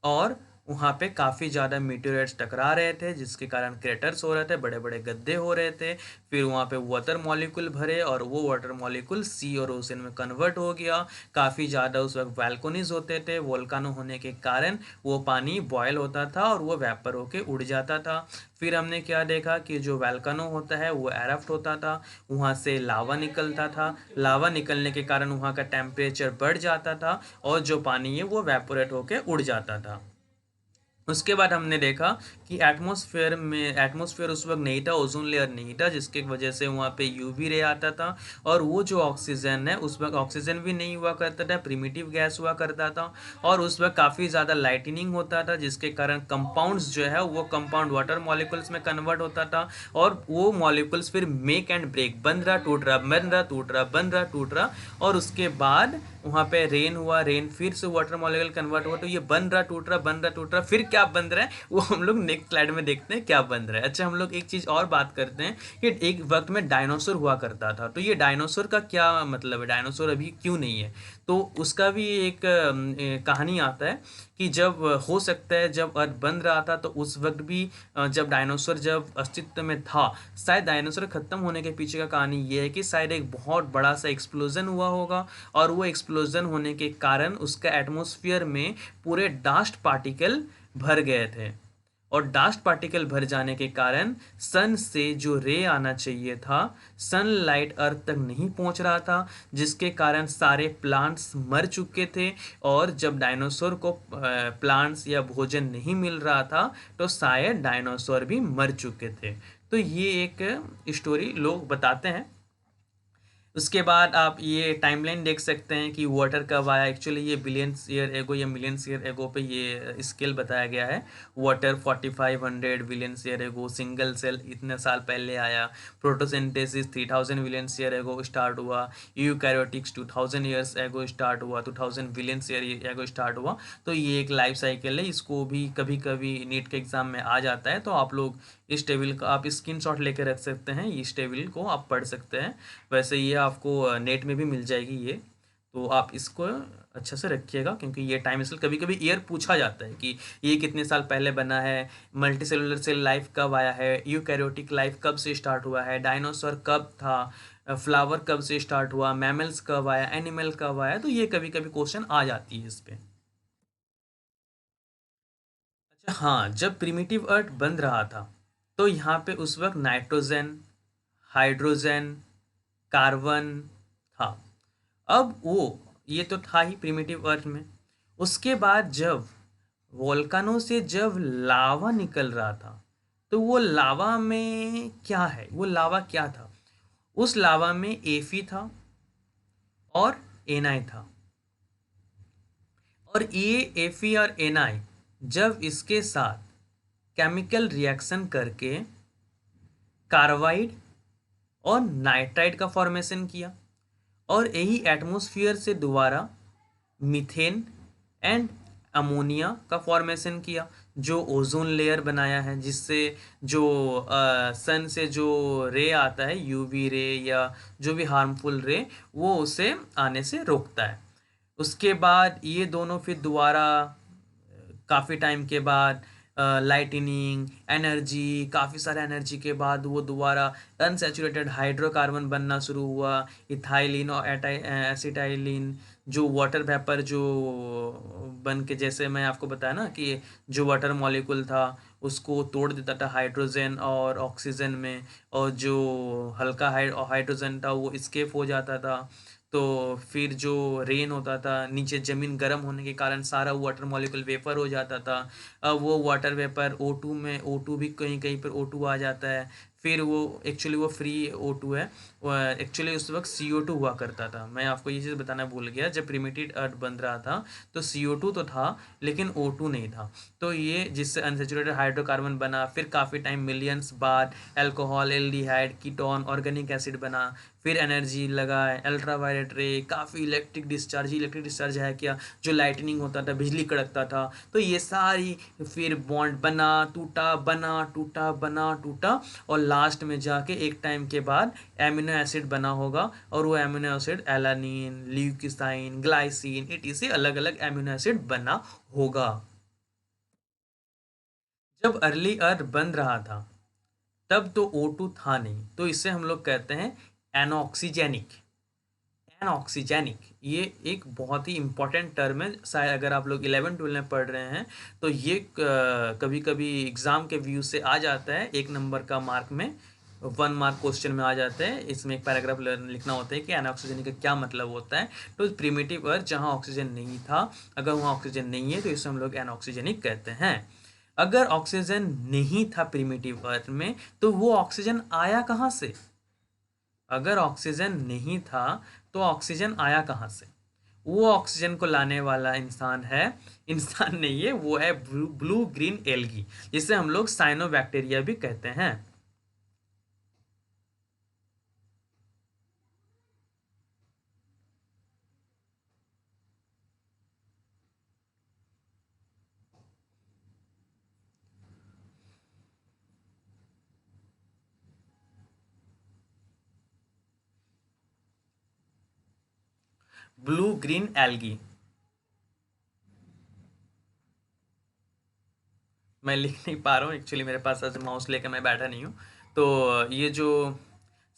A: और वहाँ पे काफ़ी ज़्यादा मीटेराइट्स टकरा रहे थे, जिसके कारण क्रेटर्स हो रहे थे, बड़े बड़े गड्ढे हो रहे थे। फिर वहाँ पे वाटर मॉलिक्यूल भरे, और वो वाटर मॉलिक्यूल सी और ओशन में कन्वर्ट हो गया। काफ़ी ज़्यादा उस वक्त वैल्कोनीज होते थे, वोल्कानो होने के कारण वो पानी बॉयल होता था और वो वेपर होके उड़ जाता था। फिर हमने क्या देखा कि जो वैल्कानो होता है वो एरप्ट होता था, वहाँ से लावा निकलता था, लावा निकलने के कारण वहाँ का टेम्परेचर बढ़ जाता था, और जो पानी है वो वेपोरेट होके उड़ जाता था। उसके बाद हमने देखा कि एटमॉस्फेयर उस वक्त नहीं था, ओजोन लेयर नहीं था, जिसके वजह से वहाँ पे यूवी रे आता था, और वो जो ऑक्सीजन है उस वक्त ऑक्सीजन भी नहीं हुआ करता था, प्रिमिटिव गैस हुआ करता था। और उस वक्त काफ़ी ज़्यादा लाइटनिंग होता था, जिसके कारण कंपाउंड्स जो है वो कंपाउंड वाटर मॉलिक्यूल्स में कन्वर्ट होता था, और वो मॉलिक्यूल्स फिर मेक एंड ब्रेक, बन रहा टूट रहा, बन रहा टूट रहा, बन रहा टूट रहा, और उसके बाद वहाँ पे रेन हुआ, रेन फिर से वाटर मॉलिक्यूल कन्वर्ट हुआ, तो ये बन रहा टूट रहा, बन रहा टूट रहा, फिर क्या बन रहा है वो हम लोग नेक्स्ट स्लाइड में देखते हैं क्या बन रहा है। अच्छा, हम लोग एक चीज़ और बात करते हैं कि एक वक्त में डायनासोर हुआ करता था, तो ये डायनासोर का क्या मतलब है, डायनासोर अभी क्यों नहीं है। तो उसका भी एक कहानी आता है कि जब हो सकता है जब अर्थ बन रहा था तो उस वक्त भी जब डायनासोर जब अस्तित्व में था, शायद डायनासोर खत्म होने के पीछे का कहानी ये है कि शायद एक बहुत बड़ा सा एक्सप्लोजन हुआ होगा, और वो एक्सप्लोजन होने के कारण उसका एटमॉस्फेयर में पूरे डास्ट पार्टिकल भर गए थे, और डास्ट पार्टिकल भर जाने के कारण सन से जो रे आना चाहिए था, सनलाइट अर्थ तक नहीं पहुंच रहा था, जिसके कारण सारे प्लांट्स मर चुके थे। और जब डायनासोर को प्लांट्स या भोजन नहीं मिल रहा था तो शायद डायनासोर भी मर चुके थे। तो ये एक स्टोरी लोग बताते हैं। उसके बाद आप ये टाइमलाइन देख सकते हैं कि वाटर कब आया। एक्चुअली ये बिलियंस ईयर एगो या मिलियंस ईयर एगो पे ये स्केल बताया गया है। Water 4500 billions year ago, single cell इतने साल पहले आया, photosynthesis 3000 billions year ago start हुआ, यूकैरियोटिक्स 2000 ईयर्स एगो स्टार्ट हुआ, 2000 बिलियंस ईयर एगो स्टार्ट हुआ। तो ये एक लाइफ साइकिल है, इसको भी कभी कभी नीट के एग्जाम में आ जाता है, तो आप लोग इस टेबल का आप स्क्रीनशॉट लेकर रख सकते हैं, इस टेबल को आप पढ़ सकते हैं। वैसे ये आपको नेट में भी मिल जाएगी ये, तो आप इसको अच्छा से रखिएगा, क्योंकि ये टाइम स्केल कभी कभी ईयर पूछा जाता है कि ये कितने साल पहले बना है, मल्टी सेलुलर सेल लाइफ कब आया है, यूकैरियोटिक लाइफ कब से स्टार्ट हुआ है, डायनासोर कब था, फ्लावर कब से स्टार्ट हुआ, मैमल्स कब आया, एनिमल कब आया। तो ये कभी कभी क्वेश्चन आ जाती है इस पे। अच्छा हाँ, जब प्रिमिटिव अर्थ बन रहा था तो यहाँ पे उस वक्त नाइट्रोजन, हाइड्रोजन, कार्बन था। अब वो ये तो था ही प्रिमिटिव अर्थ में। उसके बाद जब वोल्कानो से जब लावा निकल रहा था, तो वो लावा में क्या है, वो लावा क्या था, उस लावा में एफी था और एनआई था। और ये एफी और एनआई जब इसके साथ केमिकल रिएक्शन करके कार्बाइड और नाइट्राइड का फॉर्मेशन किया, और यही एटमॉस्फेयर से दोबारा मीथेन एंड अमोनिया का फॉर्मेशन किया, जो ओजोन लेयर बनाया है, जिससे जो सन से जो रे आता है, यूवी रे या जो भी हार्मफुल रे, वो उसे आने से रोकता है। उसके बाद ये दोनों फिर दोबारा काफ़ी टाइम के बाद लाइटनिंग एनर्जी, काफ़ी सारा एनर्जी के बाद वो दोबारा अनसैचुरेटेड हाइड्रोकार्बन बनना शुरू हुआ, इथाइलिन और एसिटाइलिन, जो वाटर वेपर जो बन के, जैसे मैं आपको बताया ना कि जो वाटर मॉलिक्यूल था उसको तोड़ देता था हाइड्रोजन और ऑक्सीजन में, और जो हल्का हाइड्रोजन था वो स्केप हो जाता था। तो फिर जो रेन होता था, नीचे ज़मीन गर्म होने के कारण सारा वाटर मॉलिक्यूल वेपर हो जाता था। अब वो वाटर वेपर O2 में, O2 भी कहीं कहीं पर O2 आ जाता है। फिर वो एक्चुअली वो फ्री O2 है, एक्चुअली उस वक्त CO2 हुआ करता था। मैं आपको ये चीज़ बताना भूल गया, जब प्रिमिटिव अर्थ बन रहा था तो CO2 तो था लेकिन O2 नहीं था। तो ये जिससे अनसेचुरेटेड हाइड्रोकार्बन बना, फिर काफ़ी टाइम मिलियंस बाद alcohol, aldehyde, ketone, organic acid बना, फिर एनर्जी लगा, अल्ट्रावायलेट रे, काफ़ी इलेक्ट्रिक डिस्चार्ज है क्या, जो लाइटनिंग होता था, बिजली कड़कता था। तो ये सारी फिर बॉन्ड बना टूटा, बना टूटा, बना टूटा, और लास्ट में जाके एक टाइम के बाद एमिनो एसिड बना होगा, और वो एमिनो एसिड एलानिन, ल्यूकोसाइन, ग्लाइसिन, इसे अलग अलग एमिनो एसिड बना होगा। जब अर्ली अर्थ बन रहा था तब तो O2 था नहीं, तो इसे हम लोग कहते हैं एनऑक्सीजेनिक। एनऑक्सीजेनिक ये एक बहुत ही इंपॉर्टेंट टर्म है, शायद अगर आप लोग 11 12 में पढ़ रहे हैं तो ये कभी कभी एग्जाम के व्यू से आ जाता है, 1 नंबर का मार्क में, 1 मार्क क्वेश्चन में आ जाता है। इसमें एक पैराग्राफ लिखना होता है कि एनऑक्सीजेनिक का क्या मतलब होता है। तो प्रिमिटिव अर्थ जहाँ ऑक्सीजन नहीं था, अगर वहाँ ऑक्सीजन नहीं है तो इसे हम लोग एनऑक्सीजेनिक कहते हैं। अगर ऑक्सीजन नहीं था प्रिमिटिव अर्थ में तो वो ऑक्सीजन आया कहाँ से, अगर ऑक्सीजन नहीं था तो ऑक्सीजन आया कहाँ से। वो ऑक्सीजन को लाने वाला इंसान है, इंसान नहीं है, वो है ब्लू ग्रीन एल्गी, जिसे हम लोग साइनोबैक्टीरिया भी कहते हैं। Blue green algae. मैं लिख नहीं पा रहा हूँ एक्चुअली, मेरे पास ऐसे माउस लेकर मैं बैठा नहीं हूँ। तो ये जो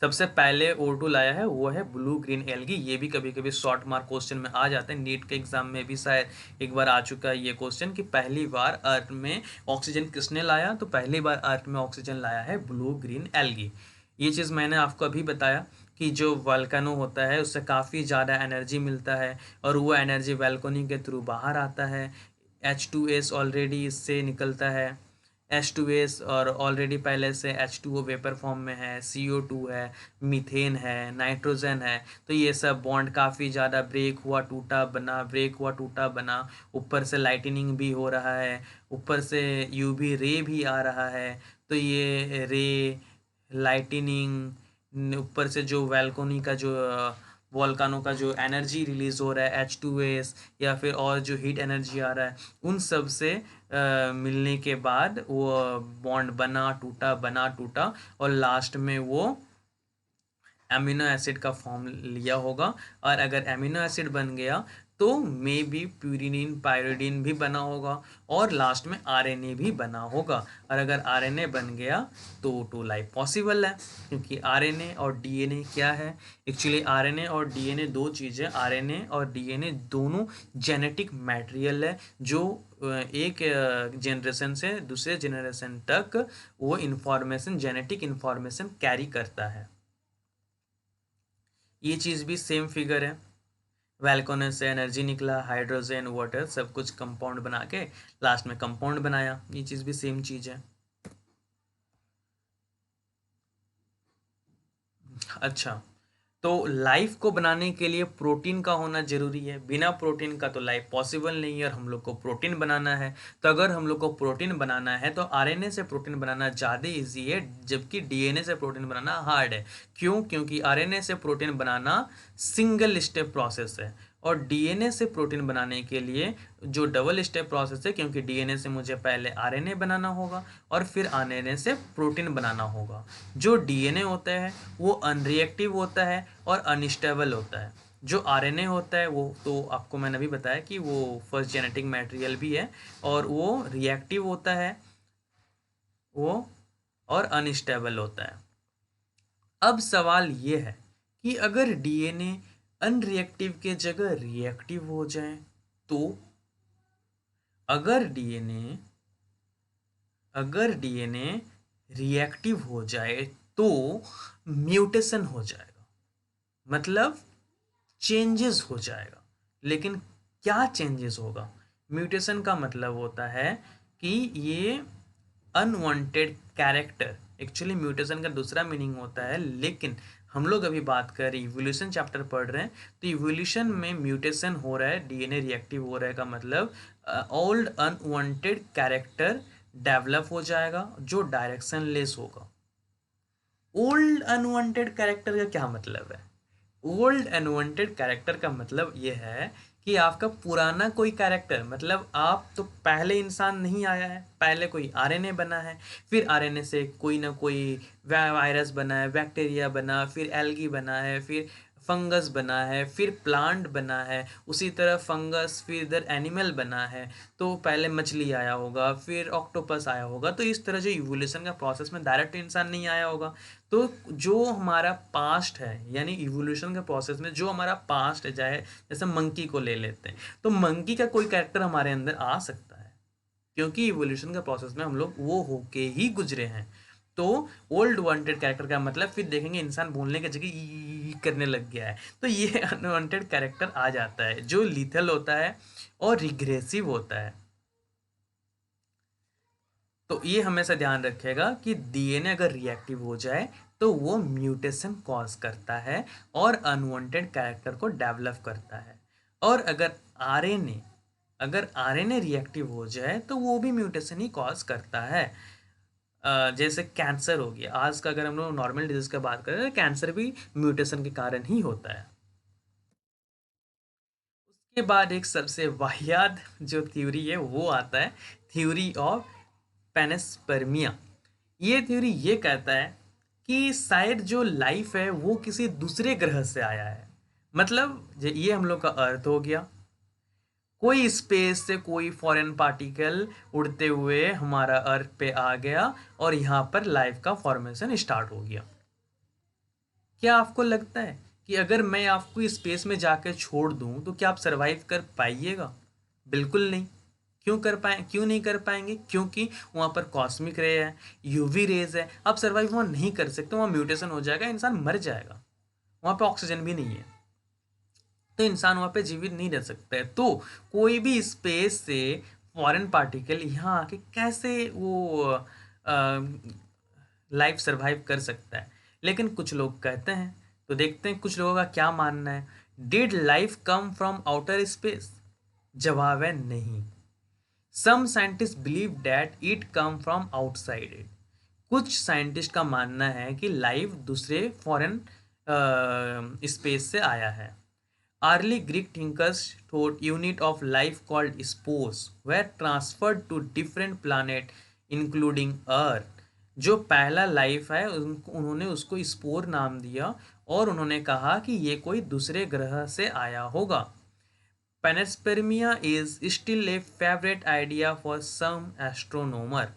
A: सबसे पहले O2 लाया है वो है ब्लू ग्रीन एल्गी। ये भी कभी कभी शॉर्ट मार्क क्वेश्चन में आ जाते हैं, नीट के एग्जाम में भी शायद एक बार आ चुका है ये क्वेश्चन कि पहली बार अर्थ में ऑक्सीजन किसने लाया, तो पहली बार अर्थ में ऑक्सीजन लाया है ब्लू ग्रीन एल्गी। ये चीज़ मैंने आपको अभी बताया कि जो वल्केनो होता है उससे काफ़ी ज़्यादा एनर्जी मिलता है और वो एनर्जी वैल्कोनी के थ्रू बाहर आता है। H2S ऑलरेडी इससे निकलता है, H2S, और ऑलरेडी पहले से H2O वेपर फॉर्म में है, CO2 है, मीथेन है, नाइट्रोजन है। तो ये सब बॉन्ड काफ़ी ज़्यादा ब्रेक हुआ टूटा बना, ब्रेक हुआ टूटा बना। ऊपर से लाइटनिंग भी हो रहा है, ऊपर से UV रे भी आ रहा है। तो ये रे, लाइटनिंग, ऊपर से जो वैल्कोनी का जो वॉल्कानो का जो एनर्जी रिलीज हो रहा है H2S, या फिर और जो हीट एनर्जी आ रहा है, उन सब से मिलने के बाद वो बॉन्ड बना टूटा बना टूटा और लास्ट में वो एमिनो एसिड का फॉर्म लिया होगा। और अगर एमिनो एसिड बन गया तो मे बी प्यूरिन पायरिडीन भी बना होगा और लास्ट में आरएनए भी बना होगा। और अगर आरएनए बन गया तो लाइफ पॉसिबल है, क्योंकि आरएनए और डीएनए क्या है, एक्चुअली आरएनए और डीएनए दो चीज़ें, आरएनए और डीएनए दोनों जेनेटिक मटेरियल है जो एक जनरेशन से दूसरे जनरेशन तक वो इंफॉर्मेशन, जेनेटिक इंफॉर्मेशन कैरी करता है। ये चीज़ भी सेम फिगर है, वैल्कोनस से एनर्जी निकला, हाइड्रोजन वाटर सब कुछ कंपाउंड बना के लास्ट में कंपाउंड बनाया, ये चीज़ भी सेम चीज़ है। अच्छा, तो लाइफ को बनाने के लिए प्रोटीन का होना जरूरी है, बिना प्रोटीन का तो लाइफ पॉसिबल नहीं है और हम लोग को प्रोटीन बनाना है। तो अगर हम लोग को प्रोटीन बनाना है तो आरएनए से प्रोटीन बनाना ज़्यादा इजी है, जबकि डीएनए से प्रोटीन बनाना हार्ड है। क्यों? क्योंकि आरएनए से प्रोटीन बनाना सिंगल स्टेप प्रोसेस है और डीएनए से प्रोटीन बनाने के लिए जो डबल स्टेप प्रोसेस है, क्योंकि डीएनए से मुझे पहले आरएनए बनाना होगा और फिर आरएनए से प्रोटीन बनाना होगा। जो डीएनए होता है वो अनरिएक्टिव होता है और अनस्टेबल होता है। जो आरएनए होता है वो तो आपको मैंने अभी बताया कि वो फर्स्ट जेनेटिक मटेरियल भी है और वो रिएक्टिव होता है वो, और अनस्टेबल होता है। अब सवाल ये है कि अगर डीएनए अनरिएक्टिव के जगह रिएक्टिव हो जाए तो, अगर डीएनए अगर डीएनए रिएक्टिव हो जाए तो म्यूटेशन हो जाएगा, मतलब चेंजेस हो जाएगा। लेकिन क्या चेंजेस होगा? म्यूटेशन का मतलब होता है कि ये अनवांटेड कैरेक्टर, एक्चुअली म्यूटेशन का दूसरा मीनिंग होता है, लेकिन हम लोग अभी बात कर रहे इवोल्यूशन चैप्टर पढ़ रहे हैं। तो इवोल्यूशन में म्यूटेशन हो रहा है, डीएनए रिएक्टिव हो रहा है का मतलब ओल्ड अनवांटेड कैरेक्टर डेवलप हो जाएगा जो डायरेक्शन लेस होगा। ओल्ड अनवांटेड कैरेक्टर का क्या मतलब है? ओल्ड अनवांटेड कैरेक्टर का मतलब ये है कि आपका पुराना कोई कैरेक्टर, मतलब आप तो पहले इंसान नहीं आया है, पहले कोई आरएनए बना है, फिर आरएनए से कोई ना कोई वायरस बना है, बैक्टीरिया बना, फिर एल्गी बना है, फिर फंगस बना है, फिर प्लांट बना है, उसी तरह फंगस फिर इधर एनिमल बना है। तो पहले मछली आया होगा, फिर ऑक्टोपस आया होगा। तो इस तरह जो इवोल्यूशन का प्रोसेस में डायरेक्ट इंसान नहीं आया होगा। तो जो हमारा पास्ट है, यानी इवोल्यूशन के प्रोसेस में जो हमारा पास्ट है, चाहे जैसे मंकी को ले लेते हैं, तो मंकी का कोई कैरेक्टर हमारे अंदर आ सकता है, क्योंकि इवोल्यूशन के प्रोसेस में हम लोग वो होके ही गुजरे हैं। तो ओल्ड वांटेड कैरेक्टर का मतलब फिर देखेंगे इंसान बोलने की जगह ई करने लग गया है, तो ये अनवांटेड कैरेक्टर आ जाता है जो लीथल होता है और रिग्रेसिव होता है। तो ये हमेशा ध्यान रखेगा कि डीएनए अगर रिएक्टिव हो जाए तो वो म्यूटेशन कॉज करता है और अनवांटेड कैरेक्टर को डेवलप करता है। और अगर आरएनए रिएक्टिव हो जाए तो वो भी म्यूटेशन ही कॉज करता है। जैसे कैंसर हो गया, आज का अगर हम लोग नॉर्मल डिजीज का बात करें तो कैंसर भी म्यूटेशन के कारण ही होता है। उसके बाद एक सबसे वाहियात जो थ्योरी है वो आता है, थ्योरी ऑफ पेनिस्पर्मिया। ये थ्योरी ये कहता है कि शायद जो लाइफ है वो किसी दूसरे ग्रह से आया है, मतलब ये हम लोग का अर्थ हो गया। कोई स्पेस से कोई फॉरेन पार्टिकल उड़ते हुए हमारा अर्थ पे आ गया और यहाँ पर लाइफ का फॉर्मेशन स्टार्ट हो गया। क्या आपको लगता है कि अगर मैं आपको स्पेस में जाकर छोड़ दूं तो क्या आप सरवाइव कर पाइएगा? बिल्कुल नहीं। क्यों नहीं कर पाएंगे? क्योंकि वहाँ पर कॉस्मिक रे है, यूवी रेज है, आप सरवाइव वहाँ नहीं कर सकते, वहाँ म्यूटेशन हो जाएगा, इंसान मर जाएगा। वहाँ पे ऑक्सीजन भी नहीं है, तो इंसान वहाँ पे जीवित नहीं रह सकता है। तो कोई भी स्पेस से फॉरेन पार्टिकल यहाँ आके कैसे वो लाइफ सरवाइव कर सकता है? लेकिन कुछ लोग कहते हैं, तो देखते हैं कुछ लोगों का क्या मानना है। Did life come from outer space? जवाब है नहीं। Some scientist believe that it come from outside it. कुछ साइंटिस्ट का मानना है कि लाइफ दूसरे फॉरेन स्पेस से आया है। Early Greek thinkers thought unit of life called spores were transferred to different planet including Earth। जो पहला लाइफ है उन्होंने उसको स्पोर नाम दिया और उन्होंने कहा कि ये कोई दूसरे ग्रह से आया होगा। Panspermia is still a favourite idea for some astronomer.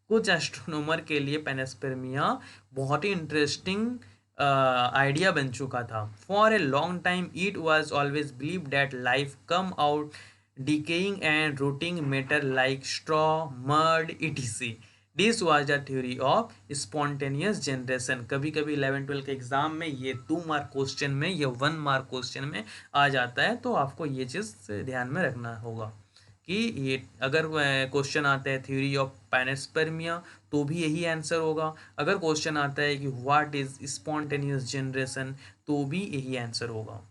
A: कुछ एस्ट्रोनोमर के लिए पेनेस्पेर्मिया बहुत ही इंटरेस्टिंग आइडिया बन चुका था। For a long time it was always believe that life come out decaying and rotting matter like straw mud etc. This was the theory of spontaneous generation. कभी कभी 11-12 के एग्जाम में ये 2 मार्क क्वेश्चन में, ये 1 मार्क क्वेश्चन में आ जाता है, तो आपको ये चीज़ ध्यान में रखना होगा कि ये अगर क्वेश्चन आता है थ्योरी ऑफ पैनेस्पर्मिया तो भी यही आंसर होगा। अगर क्वेश्चन आता है कि व्हाट इज स्पॉन्टेनियस जनरेशन तो भी यही आंसर होगा।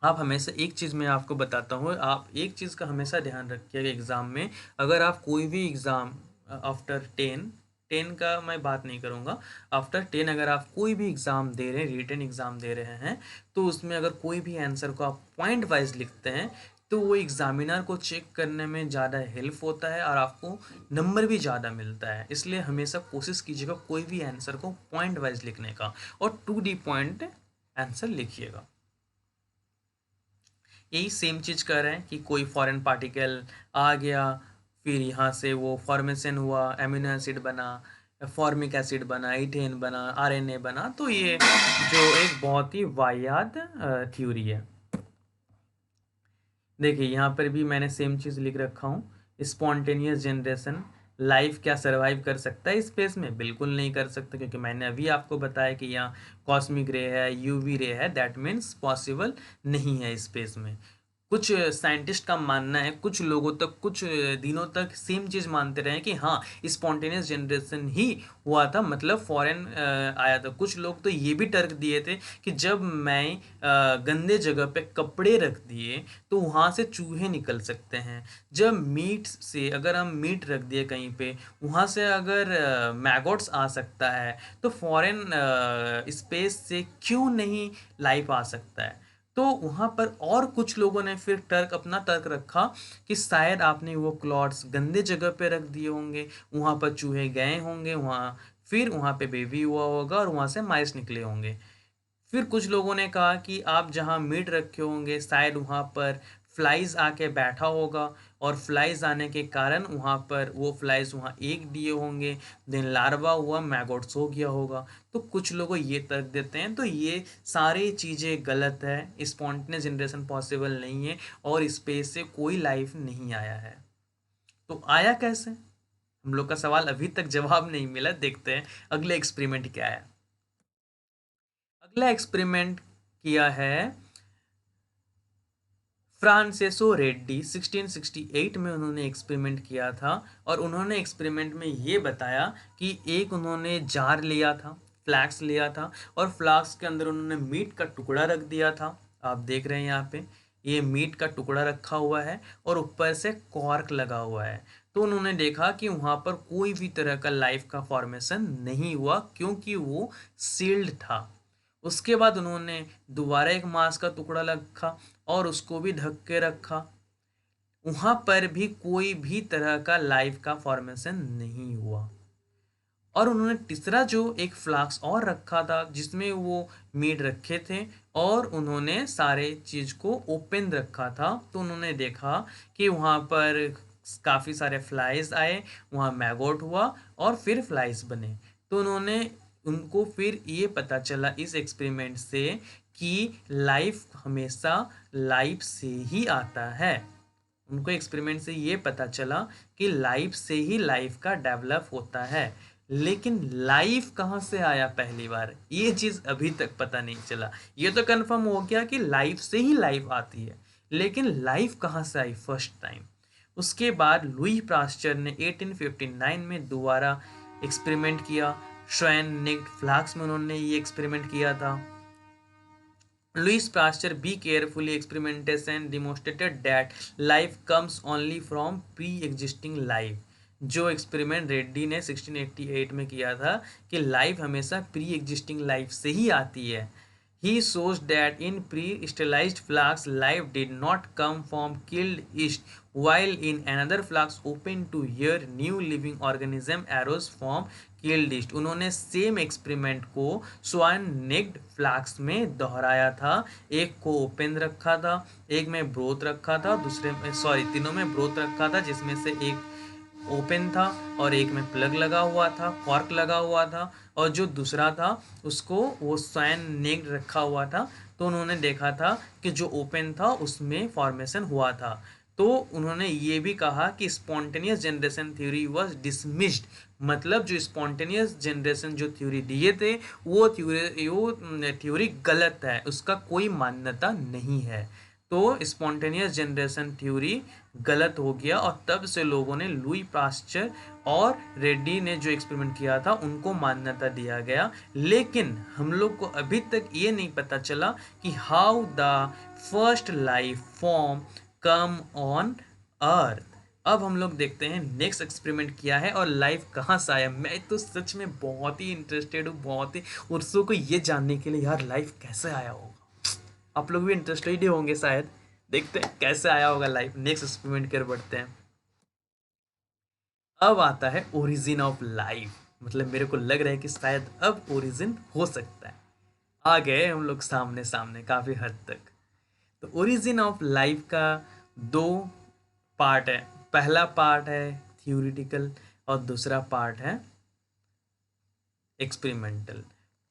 A: आप हमेशा एक चीज़ मैं आपको बताता हूँ, आप एक चीज़ का हमेशा ध्यान रखिएगा एग्ज़ाम में। अगर आप कोई भी एग्ज़ाम आफ्टर 10 का मैं बात नहीं करूँगा, आफ्टर 10 अगर आप कोई भी एग्ज़ाम दे रहे हैं, रिटन एग्ज़ाम दे रहे हैं, तो उसमें अगर कोई भी आंसर को आप पॉइंट वाइज लिखते हैं तो वो एग्ज़ामिनर को चेक करने में ज़्यादा हेल्प होता है और आपको नंबर भी ज़्यादा मिलता है। इसलिए हमेशा कोशिश कीजिएगा कोई भी आंसर को पॉइंट वाइज लिखने का और टू दी पॉइंट आंसर लिखिएगा। यही सेम चीज़ कर रहे हैं कि कोई फॉरेन पार्टिकल आ गया, फिर यहाँ से वो फॉर्मेशन हुआ, एमिनो एसिड बना, फॉर्मिक एसिड बना, इथेन बना, आरएनए बना। तो ये जो एक बहुत ही वाहियात थ्योरी है। देखिए यहाँ पर भी मैंने सेम चीज़ लिख रखा हूँ, स्पॉन्टेनियस जनरेशन। लाइफ क्या सरवाइव कर सकता है स्पेस में? बिल्कुल नहीं कर सकता, क्योंकि मैंने अभी आपको बताया कि यहाँ कॉस्मिक रे है, यूवी रे है, दैट मीन्स पॉसिबल नहीं है स्पेस में। कुछ साइंटिस्ट का मानना है, कुछ लोगों तक, कुछ दिनों तक सेम चीज़ मानते रहे कि हाँ स्पॉन्टेनियस जनरेशन ही हुआ था, मतलब फॉरेन आया था। कुछ लोग तो ये भी तर्क दिए थे कि जब मैं गंदे जगह पे कपड़े रख दिए तो वहाँ से चूहे निकल सकते हैं। जब मीट से अगर हम मीट रख दिए कहीं पे, वहाँ से अगर मैगोट्स आ सकता है, तो फॉरेन स्पेस से क्यों नहीं लाइफ आ सकता है? तो वहाँ पर और कुछ लोगों ने फिर अपना तर्क रखा कि शायद आपने वो क्लॉथ्स गंदे जगह पे रख दिए होंगे, वहाँ पर चूहे गए होंगे, फिर वहाँ पे बेबी हुआ होगा और वहाँ से माइस निकले होंगे। फिर कुछ लोगों ने कहा कि आप जहाँ मीट रखे होंगे शायद वहाँ पर फ्लाइज आके बैठा होगा और फ्लाइज आने के कारण वहाँ पर वो फ्लाइज वहाँ एक दिए होंगे, देन लार्वा हुआ, मैगोट्स हो गया होगा। तो कुछ लोग ये तर्क देते हैं। तो ये सारी चीज़ें गलत है, स्पॉन्टेनियस जनरेशन पॉसिबल नहीं है और स्पेस से कोई लाइफ नहीं आया है। तो आया कैसे? हम लोग का सवाल अभी तक जवाब नहीं मिला। देखते हैं अगले एक्सपेरिमेंट क्या है। अगला एक्सपेरिमेंट किया है फ्रांसेसो रेड्डी। 1668 में उन्होंने एक्सपेरिमेंट किया था और उन्होंने एक्सपेरिमेंट में ये बताया कि एक उन्होंने जार लिया था, फ्लैक्स लिया था, और फ्लास्क के अंदर उन्होंने मीट का टुकड़ा रख दिया था। आप देख रहे हैं यहाँ पे ये मीट का टुकड़ा रखा हुआ है और ऊपर से कॉर्क लगा हुआ है। तो उन्होंने देखा कि वहाँ पर कोई भी तरह का लाइफ का फॉर्मेशन नहीं हुआ क्योंकि वो सील्ड था। उसके बाद उन्होंने दोबारा एक मांस का टुकड़ा रखा और उसको भी ढक के रखा। वहाँ पर भी कोई भी तरह का लाइफ का फॉर्मेशन नहीं हुआ। और उन्होंने तीसरा जो एक फ्लास्क और रखा था जिसमें वो मीट रखे थे, और उन्होंने सारे चीज़ को ओपन रखा था। तो उन्होंने देखा कि वहाँ पर काफ़ी सारे फ्लाइज आए, वहाँ मैगोट हुआ और फिर फ्लाइज बने। तो उन्होंने उनको फिर ये पता चला इस एक्सपेरिमेंट से कि लाइफ हमेशा लाइफ से ही आता है। उनको एक्सपेरिमेंट से ये पता चला कि लाइफ से ही लाइफ का डेवलप होता है। लेकिन लाइफ कहाँ से आया पहली बार, ये चीज़ अभी तक पता नहीं चला। ये तो कंफर्म हो गया कि लाइफ से ही लाइफ आती है, लेकिन लाइफ कहाँ से आई फर्स्ट टाइम। उसके बाद लुई पास्चर ने 1859 में दोबारा एक्सपेरिमेंट किया। श्वेन निग्ड फ्लास्क में उन्होंने ये एक्सपेरिमेंट किया था। Louis Pasteur be carefully experimentation demonstrated that life comes only from pre-existing life। जो एक्सपेरिमेंट रेड्डी ने 1688 में किया था कि लाइफ हमेशा प्री एग्जिस्टिंग लाइफ से ही आती है। He shows that in pre-sterilized flask, life did not come from killed yeast, while in another flask open to air, new living organism arose from killed yeast। उन्होंने सेम एक्सपेरिमेंट को स्वान नेक्ड फ्लास्क में दोहराया था। एक को ओपन रखा था, एक में ब्रोथ रखा था, दूसरे में तीनों में ब्रोथ रखा था, जिसमें से एक ओपन था और एक में प्लग लगा हुआ था, कॉर्क लगा हुआ था, और जो दूसरा था उसको वो स्वयं नेक्ड रखा हुआ था। तो उन्होंने देखा था कि जो ओपन था उसमें फॉर्मेशन हुआ था। तो उन्होंने ये भी कहा कि spontaneous generation theory was dismissed, मतलब जो स्पॉन्टेनियस जनरेशन जो थ्योरी दिए थे वो थ्योरी गलत है, उसका कोई मान्यता नहीं है। तो स्पॉन्टेनियस जनरेशन थ्योरी गलत हो गया, और तब से लोगों ने लुई पास्चर और रेड्डी ने जो एक्सपेरिमेंट किया था उनको मान्यता दिया गया। लेकिन हम लोग को अभी तक ये नहीं पता चला कि how the first life form come on earth. अब हम लोग देखते हैं नेक्स्ट एक्सपेरिमेंट क्या है और लाइफ कहाँ से आया। मैं तो सच में बहुत ही इंटरेस्टेड हूँ, बहुत ही उत्सुक हूँ ये जानने के लिए यार लाइफ कैसे आया होगा। आप लोग भी इंटरेस्टेड ही होंगे शायद, देखते हैं कैसे आया होगा लाइफ। नेक्स्ट एक्सपेरिमेंट कर बढ़ते हैं। अब आता है ओरिजिन ऑफ लाइफ, मतलब मेरे को लग रहा है कि शायद अब ओरिजिन हो सकता है। आ गए हम लोग सामने सामने काफ़ी हद तक। तो ओरिजिन ऑफ लाइफ का दो पार्ट है। पहला पार्ट है थ्योरेटिकल और दूसरा पार्ट है एक्सपेरिमेंटल।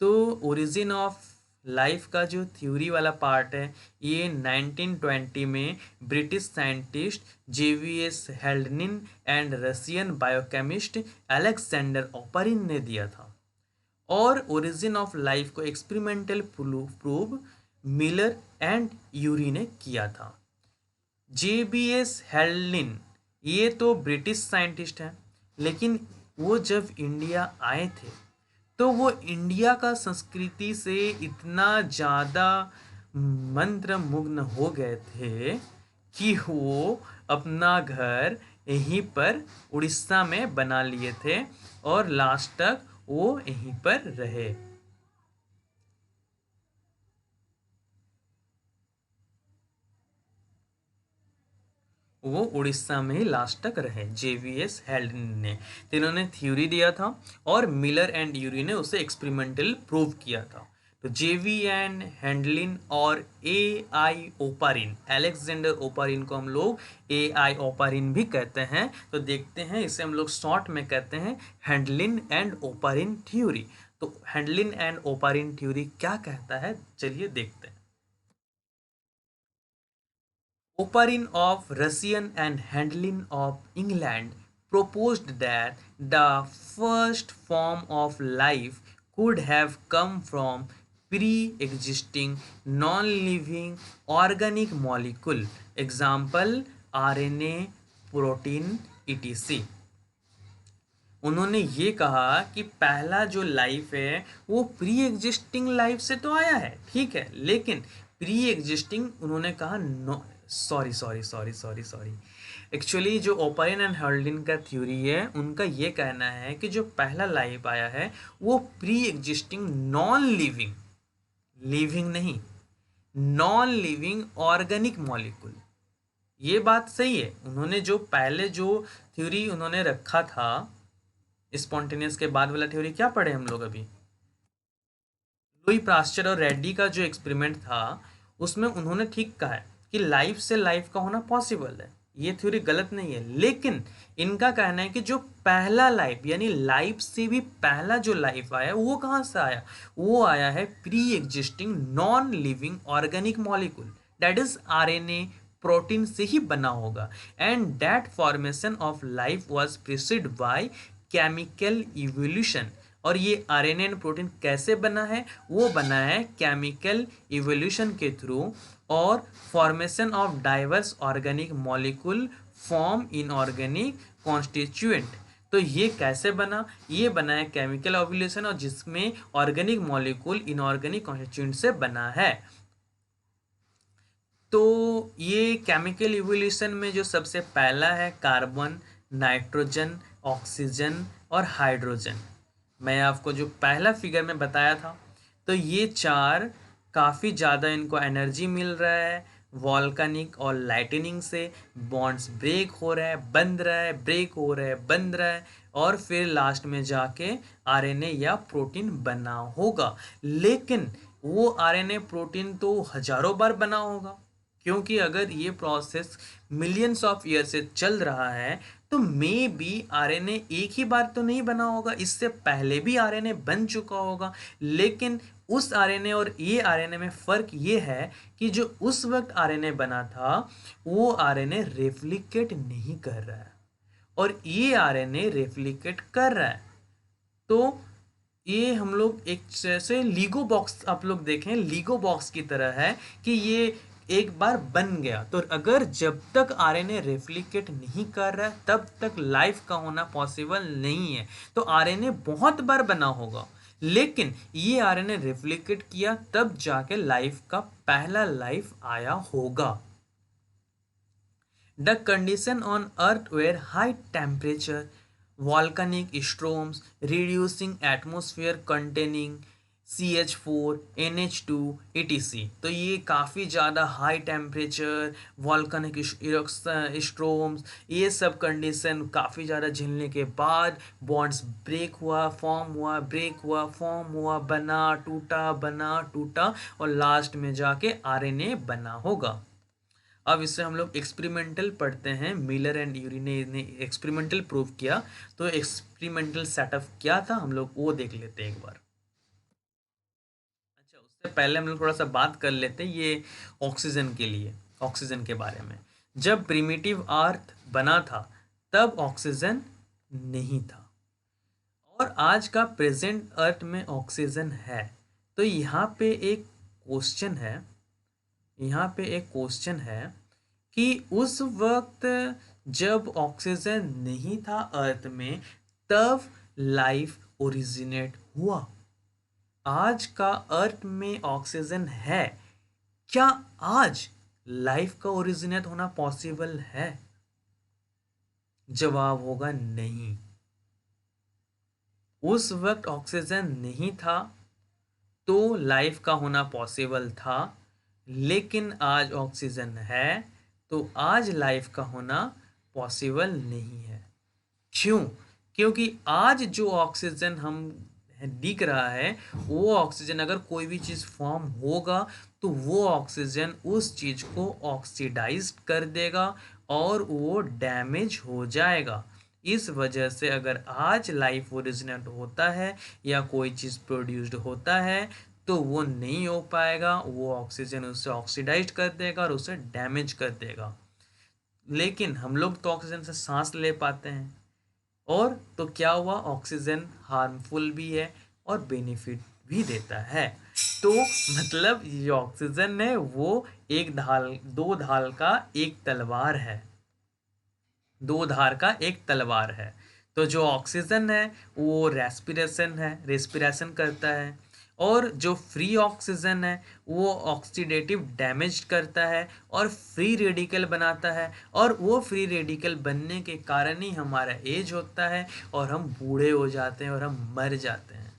A: तो ओरिजिन ऑफ लाइफ का जो थ्योरी वाला पार्ट है ये 1920 में ब्रिटिश साइंटिस्ट जेवीएस Haldane and Russian biochemist Alexander Oparin ने दिया था। और ओरिजिन ऑफ लाइफ को experimental prove Miller and Urey ने किया था। जेबीएस हेल्डनिन ये तो ब्रिटिश साइंटिस्ट हैं, लेकिन वो जब इंडिया आए थे तो वो इंडिया का संस्कृति से इतना ज़्यादा मंत्रमुग्ध हो गए थे कि वो अपना घर यहीं पर उड़ीसा में बना लिए थे और लास्ट तक वो यहीं पर रहे। वो उड़ीसा में ही लास्ट तक रहे जेवीएस हेल्डन ने। तो इन्होंने थ्योरी दिया था और मिलर एंड यूरी ने उसे एक्सपेरिमेंटल प्रूव किया था। तो जेवी एंड हैंडलिन और ए आई ओपारिन, अलेक्जेंडर ओपारिन को हम लोग ए आई ओपारिन भी कहते हैं। तो देखते हैं, इसे हम लोग शॉर्ट में कहते हैं हैंडलिन एंड ओपारिन थ्योरी। तो हैंडलिन एंड ओपारिन थ्योरी क्या कहता है, चलिए देखते हैं। Oparin of Russian and Handlin of England proposed that the first form of life could have come from pre-existing non-living organic molecule, example RNA, protein, etc। उन्होंने ये कहा कि पहला जो लाइफ है वो प्री एग्जिस्टिंग लाइफ से तो आया है, ठीक है, लेकिन प्री एग्जिस्टिंग उन्होंने कहा नो, सॉरी एक्चुअली जो ओपरिन एंड हर्ल्डिन का थ्योरी है उनका ये कहना है कि जो पहला लाइफ आया है वो pre existing non living, living नहीं, नॉन लिविंग ऑर्गेनिक मॉलिक्यूल। ये बात सही है। उन्होंने जो पहले जो थ्योरी उन्होंने रखा था स्पॉन्टेनियस के बाद वाला थ्योरी क्या पढ़े हम लोग अभी? लुई पास्चर और रेड्डी का जो एक्सपेरिमेंट था उसमें उन्होंने ठीक कहा है कि लाइफ से लाइफ का होना पॉसिबल है, ये थ्योरी गलत नहीं है। लेकिन इनका कहना है कि जो पहला लाइफ यानी लाइफ से भी पहला जो लाइफ आया वो कहाँ से आया? वो आया है pre existing non living organic molecule, that is RNA, protein से ही बना होगा। And that formation of life was preceded by chemical evolution. और ये आरएनए एंड प्रोटीन कैसे बना है? वो बना है केमिकल इवोल्यूशन के थ्रू और formation of diverse organic molecule form inorganic constituent. तो ये कैसे बना? ये बना है केमिकल इवोल्यूशन और जिसमें ऑर्गेनिक मॉलिक्यूल इनऑर्गेनिक कॉन्स्टिट्यूएंट से बना है। तो ये केमिकल इवोल्यूशन में जो सबसे पहला है कार्बन, नाइट्रोजन, ऑक्सीजन और हाइड्रोजन। मैं आपको जो पहला फिगर में बताया था, तो ये चार काफ़ी ज़्यादा इनको एनर्जी मिल रहा है वॉल्केनिक और लाइटनिंग से, बॉन्ड्स ब्रेक हो रहा है, बंद रहा है, ब्रेक हो रहा है, बंद रहा है, और फिर लास्ट में जाके आरएनए या प्रोटीन बना होगा। लेकिन वो आरएनए प्रोटीन तो हजारों बार बना होगा, क्योंकि अगर ये प्रोसेस मिलियंस ऑफ ईयर से चल रहा है तो मे बी आरएनए एक ही बार तो नहीं बना होगा, इससे पहले भी आरएनए बन चुका होगा। लेकिन उस आरएनए और ये आरएनए में फ़र्क ये है कि जो उस वक्त आरएनए बना था वो आरएनए रेप्लिकेट नहीं कर रहा है और ये आरएनए रेप्लिकेट कर रहा है। तो ये हम लोग एक जैसे लीगो बॉक्स, आप लोग देखें लीगो बॉक्स की तरह है कि ये एक बार बन गया। तो अगर जब तक आरएनए रेप्लिकेट नहीं कर रहा है तब तक लाइफ का होना पॉसिबल नहीं है। तो आरएनए बहुत बार बना होगा, लेकिन ये आरएनए रेप्लिकेट किया तब जाके लाइफ का पहला लाइफ आया होगा। The condition on Earth were high temperature, volcanic storms, reducing atmosphere containing CH4, NH2, etc. तो ये काफ़ी ज़्यादा हाई टेम्परेचर, वॉल्केनिक स्ट्रोम्स, ये सब कंडीशन काफ़ी ज़्यादा झेलने के बाद बॉन्ड्स ब्रेक हुआ, फॉर्म हुआ, ब्रेक हुआ, फॉर्म हुआ, बना टूटा और लास्ट में जाके आरएनए बना होगा। अब इससे हम लोग एक्सपेरिमेंटल पढ़ते हैं। मिलर एंड यूरी ने एक्सपेरिमेंटल प्रूव किया, तो एक्सपेरिमेंटल सेटअप क्या था हम लोग वो देख लेते हैं एक बार। अच्छा, उससे पहले हम लोग थोड़ा सा बात कर लेते हैं ये ऑक्सीजन के लिए, ऑक्सीजन के बारे में। जब प्रिमिटिव अर्थ बना था तब ऑक्सीजन नहीं था और आज का प्रेजेंट अर्थ में ऑक्सीजन है। तो यहाँ पे एक क्वेश्चन है, यहाँ पे एक क्वेश्चन है कि उस वक्त जब ऑक्सीजन नहीं था अर्थ में तब लाइफ ओरिजिनेट हुआ। आज का अर्थ में ऑक्सीजन है, क्या आज लाइफ का ओरिजिनेट होना पॉसिबल है? जवाब होगा नहीं। उस वक्त ऑक्सीजन नहीं था तो लाइफ का होना पॉसिबल था, लेकिन आज ऑक्सीजन है तो आज लाइफ का होना पॉसिबल नहीं है। क्यों? क्योंकि आज जो ऑक्सीजन हम दिख रहा है वो ऑक्सीजन अगर कोई भी चीज़ फॉर्म होगा तो वो ऑक्सीजन उस चीज़ को ऑक्सीडाइज कर देगा और वो डैमेज हो जाएगा। इस वजह से अगर आज लाइफ ओरिजिनेट होता है या कोई चीज़ प्रोड्यूस्ड होता है तो वो नहीं हो पाएगा, वो ऑक्सीजन उसे ऑक्सीडाइज कर देगा और उसे डैमेज कर देगा। लेकिन हम लोग तो ऑक्सीजन से सांस ले पाते हैं, और तो क्या हुआ, ऑक्सीजन हार्मफुल भी है और बेनिफिट भी देता है। तो मतलब ये ऑक्सीजन है वो एक ढाल, दो ढाल का एक तलवार है, दो धार का एक तलवार है। तो जो ऑक्सीजन है वो रेस्पिरेशन करता है, और जो फ्री ऑक्सीजन है वो ऑक्सीडेटिव डैमेज करता है और फ्री रेडिकल बनाता है, और वो फ्री रेडिकल बनने के कारण ही हमारा एज होता है और हम बूढ़े हो जाते हैं और हम मर जाते हैं।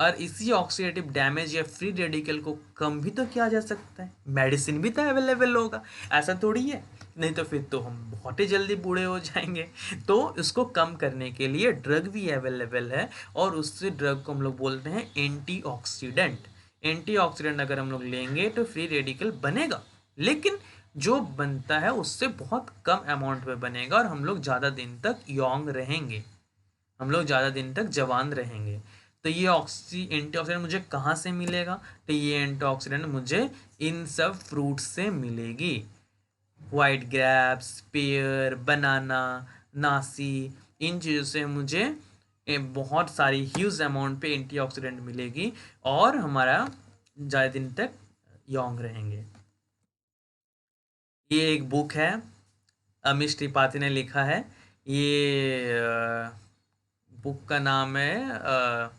A: और इसी ऑक्सीडेटिव डैमेज या फ्री रेडिकल को कम भी तो किया जा सकता है, मेडिसिन भी तो अवेलेबल होगा। ऐसा थोड़ी है, नहीं तो फिर तो हम बहुत ही जल्दी बूढ़े हो जाएंगे। तो इसको कम करने के लिए ड्रग भी अवेलेबल है, और उससे ड्रग को हम लोग बोलते हैं एंटीऑक्सीडेंट। एंटीऑक्सीडेंट अगर हम लोग लेंगे तो फ्री रेडिकल बनेगा, लेकिन जो बनता है उससे बहुत कम अमाउंट में बनेगा, और हम लोग ज़्यादा दिन तक यंग रहेंगे, हम लोग ज़्यादा दिन तक जवान रहेंगे। तो ये एंटीऑक्सीडेंट मुझे कहाँ से मिलेगा? तो ये एंटीऑक्सीडेंट मुझे इन सब फ्रूट्स से मिलेगी। वाइट ग्रेप्स, पेयर, बनाना, नासी, इन चीज़ों से मुझे बहुत सारी ह्यूज अमाउंट पे एंटीऑक्सीडेंट मिलेगी, और हमारा ज़्यादा दिन तक यंग रहेंगे। ये एक बुक है, अमीश त्रिपाठी ने लिखा है। ये बुक का नाम है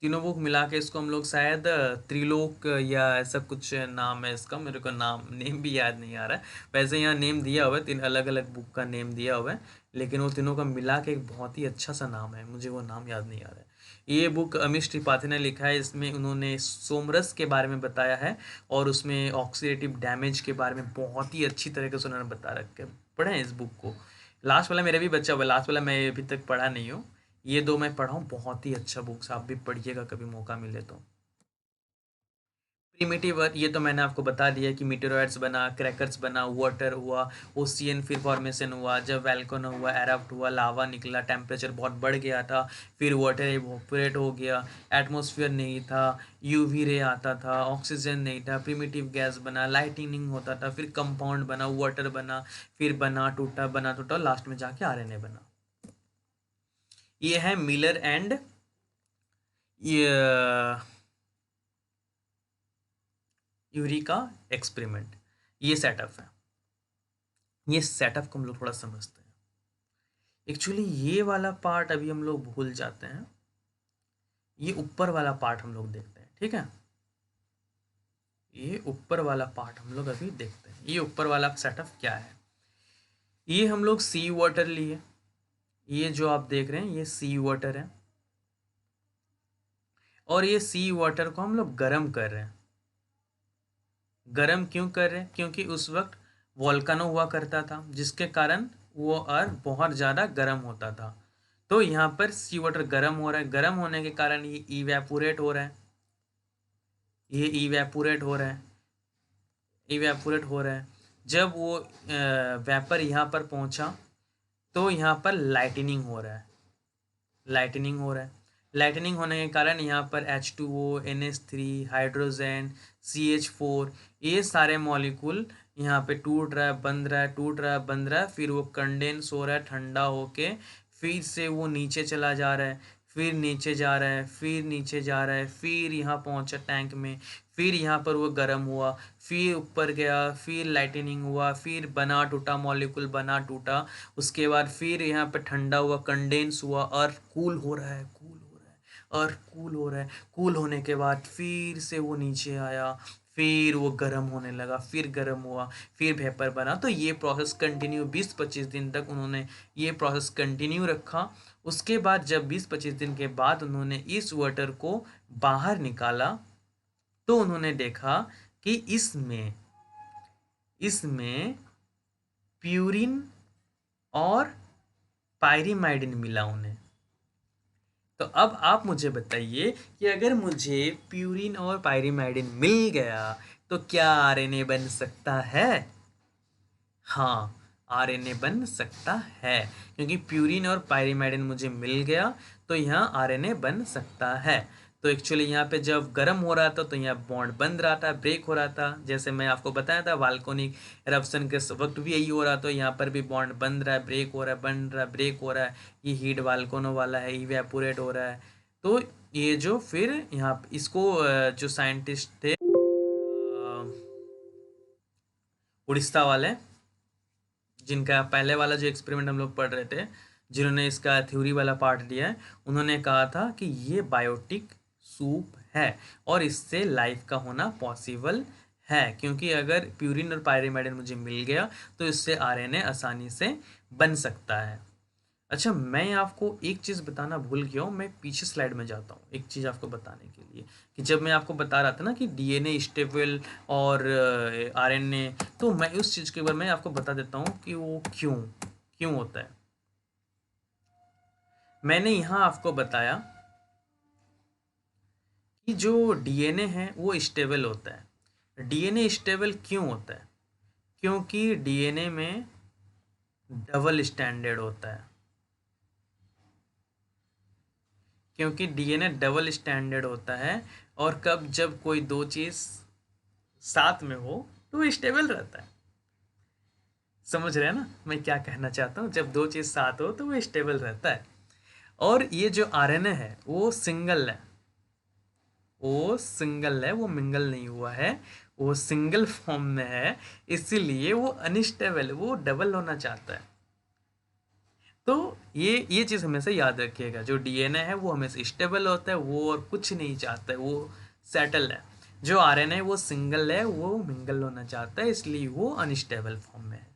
A: तीनों बुक मिला के इसको हम लोग शायद त्रिलोक या ऐसा कुछ नाम है इसका, मेरे को नाम नेम भी याद नहीं आ रहा है। वैसे यहाँ नेम दिया हुआ है, तीन अलग अलग बुक का नेम दिया हुआ है, लेकिन वो तीनों का मिला के एक बहुत ही अच्छा सा नाम है, मुझे वो नाम याद नहीं आ रहा है। ये बुक अमीश त्रिपाठी ने लिखा है, इसमें उन्होंने सोमरस के बारे में बताया है, और उसमें ऑक्सीडेटिव डैमेज के बारे में बहुत ही अच्छी तरीके से उन्होंने बता रखे। पढ़े इस बुक को, लास्ट वाला मेरा भी बच्चा हुआ, लास्ट वाला मैं अभी तक पढ़ा नहीं हूँ। ये दो मैं पढ़ा हूँ, बहुत ही अच्छा बुक्स, आप भी पढ़िएगा कभी मौका मिले तो। प्रिमिटिव अर्थ, ये तो मैंने आपको बता दिया कि मीटेरॉइड्स बना, क्रैकर्स बना, वाटर हुआ, ओशियन फिर फॉर्मेशन हुआ, जब वैल्कोनो हुआ, एरप्ट हुआ, लावा निकला, टेम्परेचर बहुत बढ़ गया था, फिर वाटर इवोपरेट हो गया, एटमॉस्फेयर नहीं था, यूवी रे आता था, ऑक्सीजन नहीं था, प्रिमिटिव गैस बना, लाइटनिंग होता था, फिर कंपाउंड बना, वाटर बना, फिर बना टूटा, लास्ट में जाके आरएनए बना। ये है मिलर एंड ये यूरी का एक्सपेरिमेंट। ये सेटअप है, ये सेटअप को हम लोग थोड़ा समझते हैं। एक्चुअली ये वाला पार्ट अभी हम लोग भूल जाते हैं, ये ऊपर वाला पार्ट हम लोग देखते हैं, ठीक है। ये ऊपर वाला पार्ट हम लोग अभी देखते हैं, ये ऊपर वाला सेटअप क्या है। ये हम लोग सी वाटर लिए, ये जो आप देख रहे हैं ये सी वाटर है, और ये सी वाटर को हम लोग गर्म कर रहे हैं। गर्म क्यों कर रहे हैं? क्योंकि उस वक्त वोल्केनो हुआ करता था, जिसके कारण वो अर्थ बहुत ज़्यादा गर्म होता था। तो यहाँ पर सी वाटर गर्म हो रहा है, गर्म होने के कारण ये इवेपोरेट हो रहा है, ये इवेपोरेट हो रहा है, इवेपोरेट हो रहा है। जब वो वेपर यहाँ पर पहुँचा, तो यहाँ पर लाइटनिंग हो रहा है, लाइटनिंग हो रहा है। लाइटनिंग होने के कारण यहाँ पर H2O, NH3, हाइड्रोजन, CH4, ये सारे मॉलिक्यूल यहाँ पे टूट रहा है, बन रहा है, टूट रहा है, बन रहा है, फिर वो कंडेंस हो रहा है ठंडा होके, फिर से वो नीचे चला जा रहा है, फिर नीचे जा रहा है, फिर नीचे जा रहा है, फिर यहाँ पहुँचा टैंक में, फिर यहाँ पर वो गर्म हुआ, फिर ऊपर गया, फिर लाइटनिंग हुआ, फिर बना टूटा मॉलिक्यूल बना टूटा, उसके बाद फिर यहाँ पे ठंडा हुआ, कंडेंस हुआ, अर्थ कूल हो रहा है, कूल हो रहा है, अर्थ कूल हो रहा है, कूल होने के बाद फिर से वो नीचे आया, फिर वो गर्म होने लगा, फिर गर्म हुआ, फिर वेपर बना। तो ये प्रोसेस कंटिन्यू 20-25 दिन तक उन्होंने ये प्रोसेस कंटिन्यू रखा। उसके बाद जब 20-25 दिन के बाद उन्होंने इस वाटर को बाहर निकाला, तो उन्होंने देखा कि इसमें इसमें प्यूरिन और पायरीमाइडिन मिला उन्हें। तो अब आप मुझे बताइए कि अगर मुझे प्यूरिन और पायरीमाइडिन मिल गया तो क्या आरएनए बन सकता है? हाँ, आरएनए बन सकता है, क्योंकि प्यूरिन और पायरीमाइडिन मुझे मिल गया, तो यहाँ आरएनए बन सकता है। तो एक्चुअली यहाँ पे जब गर्म हो रहा था तो यहाँ बॉन्ड बंद रहा था, ब्रेक हो रहा था, जैसे मैं आपको बताया था वाल्कोनिक एरप्शन के वक्त भी यही हो रहा था। तो यहाँ पर भी बॉन्ड बंद रहा है, ब्रेक हो रहा है, बन रहा है, ब्रेक हो रहा है। ये हीट वाल्कोनो वाला है, इवेपोरेट हो रहा है। तो ये जो फिर यहाँ इसको जो साइंटिस्ट थे उड़ीसा वाले, जिनका पहले वाला जो एक्सपेरिमेंट हम लोग पढ़ रहे थे, जिन्होंने इसका थ्योरी वाला पार्ट दिया है, उन्होंने कहा था कि ये बायोटिक सूप है, और इससे लाइफ का होना पॉसिबल है, क्योंकि अगर प्यूरिन और पायरीमाइडिन मुझे मिल गया तो इससे आरएनए आसानी से बन सकता है। अच्छा, मैं आपको एक चीज़ बताना भूल गया हूँ, मैं पीछे स्लाइड में जाता हूँ एक चीज़ आपको बताने के लिए, कि जब मैं आपको बता रहा था ना कि डीएनए स्टेबल और आरएनए, तो मैं उस चीज़ के बारे में आपको बता देता हूँ कि वो क्यों क्यों होता है। मैंने यहाँ आपको बताया कि जो डीएनए है वो स्टेबल होता है। डीएनए स्टेबल क्यों होता है? क्योंकि डीएनए में डबल स्टैंडर्ड होता है। क्योंकि डीएनए डबल स्टैंडर्ड होता है, और कब जब कोई दो चीज़ साथ में हो तो वो स्टेबल रहता है। समझ रहे हैं ना मैं क्या कहना चाहता हूँ? जब दो चीज़ साथ हो तो वो स्टेबल रहता है। और ये जो आरएनए है वो सिंगल है, वो मिंगल नहीं हुआ है, वो सिंगल फॉर्म में है, इसीलिए वो अनस्टेबल, वो डबल होना चाहता है। तो ये चीज़ हमेशा याद रखिएगा, जो डीएनए है वो हमेशा स्टेबल होता है, वो और कुछ नहीं चाहता है, वो सेटल है। जो आरएनए है वो सिंगल है, वो मिंगल होना चाहता है, इसलिए वो अनस्टेबल फॉर्म में है।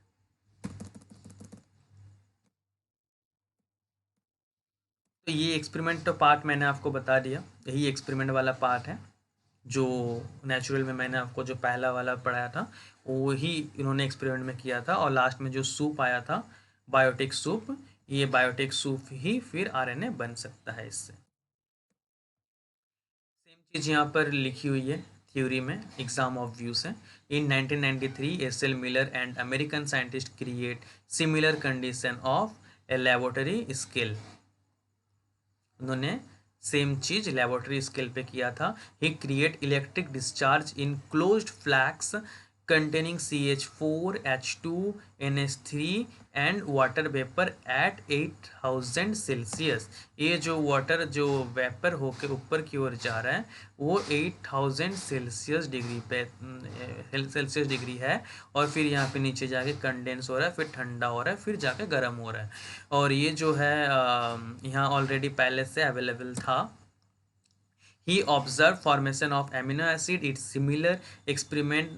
A: तो ये एक्सपेरिमेंट तो पार्ट मैंने आपको बता दिया, यही एक्सपेरिमेंट वाला पार्ट है। जो नेचुरल में मैंने आपको जो पहला वाला पढ़ाया था वो ही इन्होंने एक्सपेरिमेंट में किया था, और लास्ट में जो सूप आया था, बायोटिक सूप, ये बायोटिक सूप ही फिर आरएनए बन सकता है इससे। सेम चीज़ यहाँ पर लिखी हुई है थ्योरी में, एग्जाम ऑफ व्यूज है। In 1993 S L Miller and American scientist create similar condition of a laboratory scale. उन्होंने सेम चीज लेबोरेटरी स्केल पे किया था। He create electric discharge in closed flask containing CH4H2NH3 and water vapour at 8000 Celsius. ये जो वाटर जो वेपर होकर ऊपर की ओर जा रहा है वो 8000 सेल्सियस डिग्री पे सेल्सियस डिग्री है, और फिर यहाँ पे नीचे जाके कंडेंस हो रहा है, फिर ठंडा हो रहा है, फिर जाके गर्म हो रहा है। और ये जो है यहाँ ऑलरेडी पहले से अवेलेबल था। He observed formation of amino acid. It's similar experiment.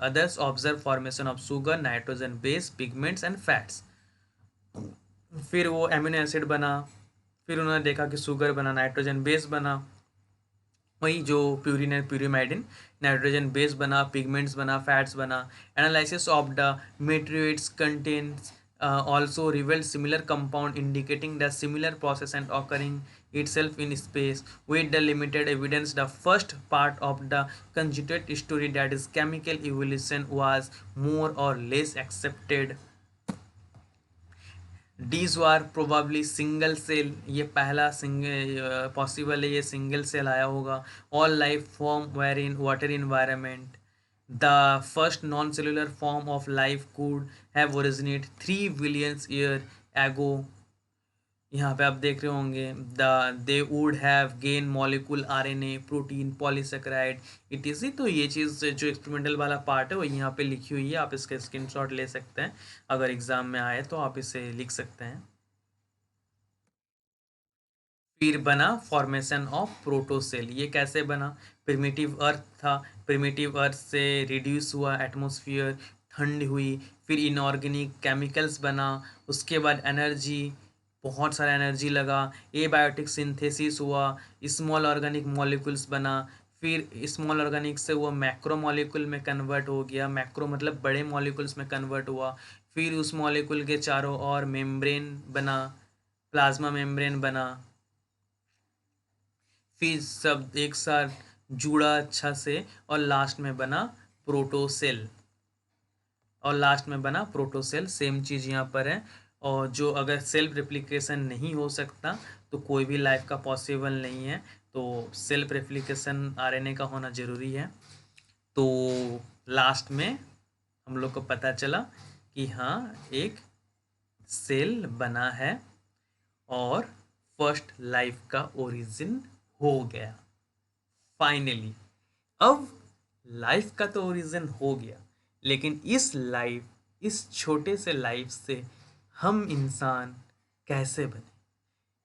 A: Others observe formation of sugar, nitrogen base, pigments and fats. फिर वो एमिनो एसिड बना, फिर उन्होंने देखा कि शुगर बना, नाइट्रोजन बेस बना, वही जो प्यूरिन है प्यूरिमाइडिन, नाइट्रोजन बेस बना, पिगमेंट्स बना, फैट्स बना। Analysis of the materials contains also revealed similar compound indicating the similar process and occurring itself in space. With the limited evidence, the first part of the conjugate story, that is chemical evolution, was more or less accepted. These were probably single cell, ये पहला सिंगल पॉसिबल है, ये सिंगल सेल आया होगा। All life form were in water environment. The first non-cellular form of life could have originated 3 billion years ago. यहाँ पे आप देख रहे होंगे, the they would have gain molecule RNA protein polysaccharide etc.. तो ये चीज़ जो एक्सपेरिमेंटल वाला पार्ट है वो यहाँ पे लिखी हुई है, आप इसका स्क्रीनशॉट ले सकते हैं, अगर एग्जाम में आए तो आप इसे लिख सकते हैं। फिर बना फॉर्मेशन ऑफ प्रोटोसेल। ये कैसे बना? प्रिमिटिव अर्थ था, प्रिमिटिव अर्थ से रिड्यूस हुआ एटमॉस्फेयर, ठंड हुई, फिर इनऑर्गेनिक केमिकल्स बना, उसके बाद एनर्जी, बहुत सारा एनर्जी लगा, एबायोटिक सिंथेसिस हुआ, स्मॉल ऑर्गेनिक मॉलिक्यूल्स बना, फिर स्मॉल ऑर्गेनिक से वो मैक्रो मॉलिक्यूल में कन्वर्ट हो गया, मैक्रो मतलब बड़े मॉलिक्यूल्स में कन्वर्ट हुआ, फिर उस मॉलिक्यूल के चारों ओर मेम्ब्रेन बना, प्लाज्मा मेम्ब्रेन बना, फिर सब एक साथ जुड़ा अच्छा से, और लास्ट में बना प्रोटोसेल, सेम चीज़ यहाँ पर है। और जो अगर सेल्फ रेप्लिकेशन नहीं हो सकता तो कोई भी लाइफ का पॉसिबल नहीं है, तो सेल्फ रेप्लिकेशन आरएनए का होना ज़रूरी है। तो लास्ट में हम लोग को पता चला कि हाँ एक सेल बना है और फर्स्ट लाइफ का ओरिजिन हो गया फाइनली। अब लाइफ का तो ओरिजिन हो गया, लेकिन इस छोटे से लाइफ से हम इंसान कैसे बने,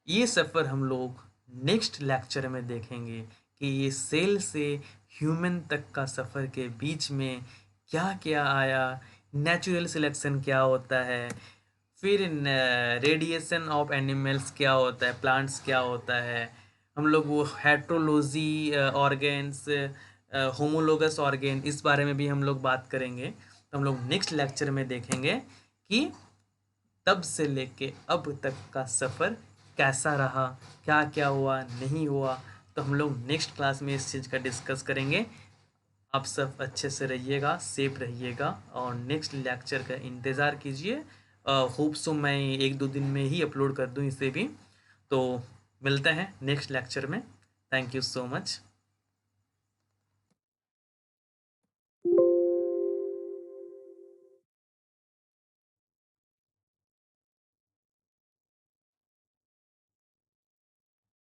A: ये सफ़र हम लोग नेक्स्ट लेक्चर में देखेंगे कि ये सेल से ह्यूमन तक का सफ़र के बीच में क्या क्या आया, नेचुरल सिलेक्शन क्या होता है, फिर रेडिएशन ऑफ एनिमल्स क्या होता है, प्लांट्स क्या होता है, हम लोग वो हेट्रोलॉजी ऑर्गेन्स, होमोलोगस ऑर्गेन, इस बारे में भी हम लोग बात करेंगे। तो हम लोग नेक्स्ट लेक्चर में देखेंगे कि तब से लेके अब तक का सफ़र कैसा रहा, क्या क्या हुआ, नहीं हुआ। तो हम लोग नेक्स्ट क्लास में इस चीज़ का डिस्कस करेंगे। आप सब अच्छे से रहिएगा, सेफ रहिएगा और नेक्स्ट लेक्चर का इंतज़ार कीजिए। होप सो मैं 1-2 दिन में ही अपलोड कर दूं इसे भी। तो मिलते हैं नेक्स्ट लेक्चर में। Thank you so much.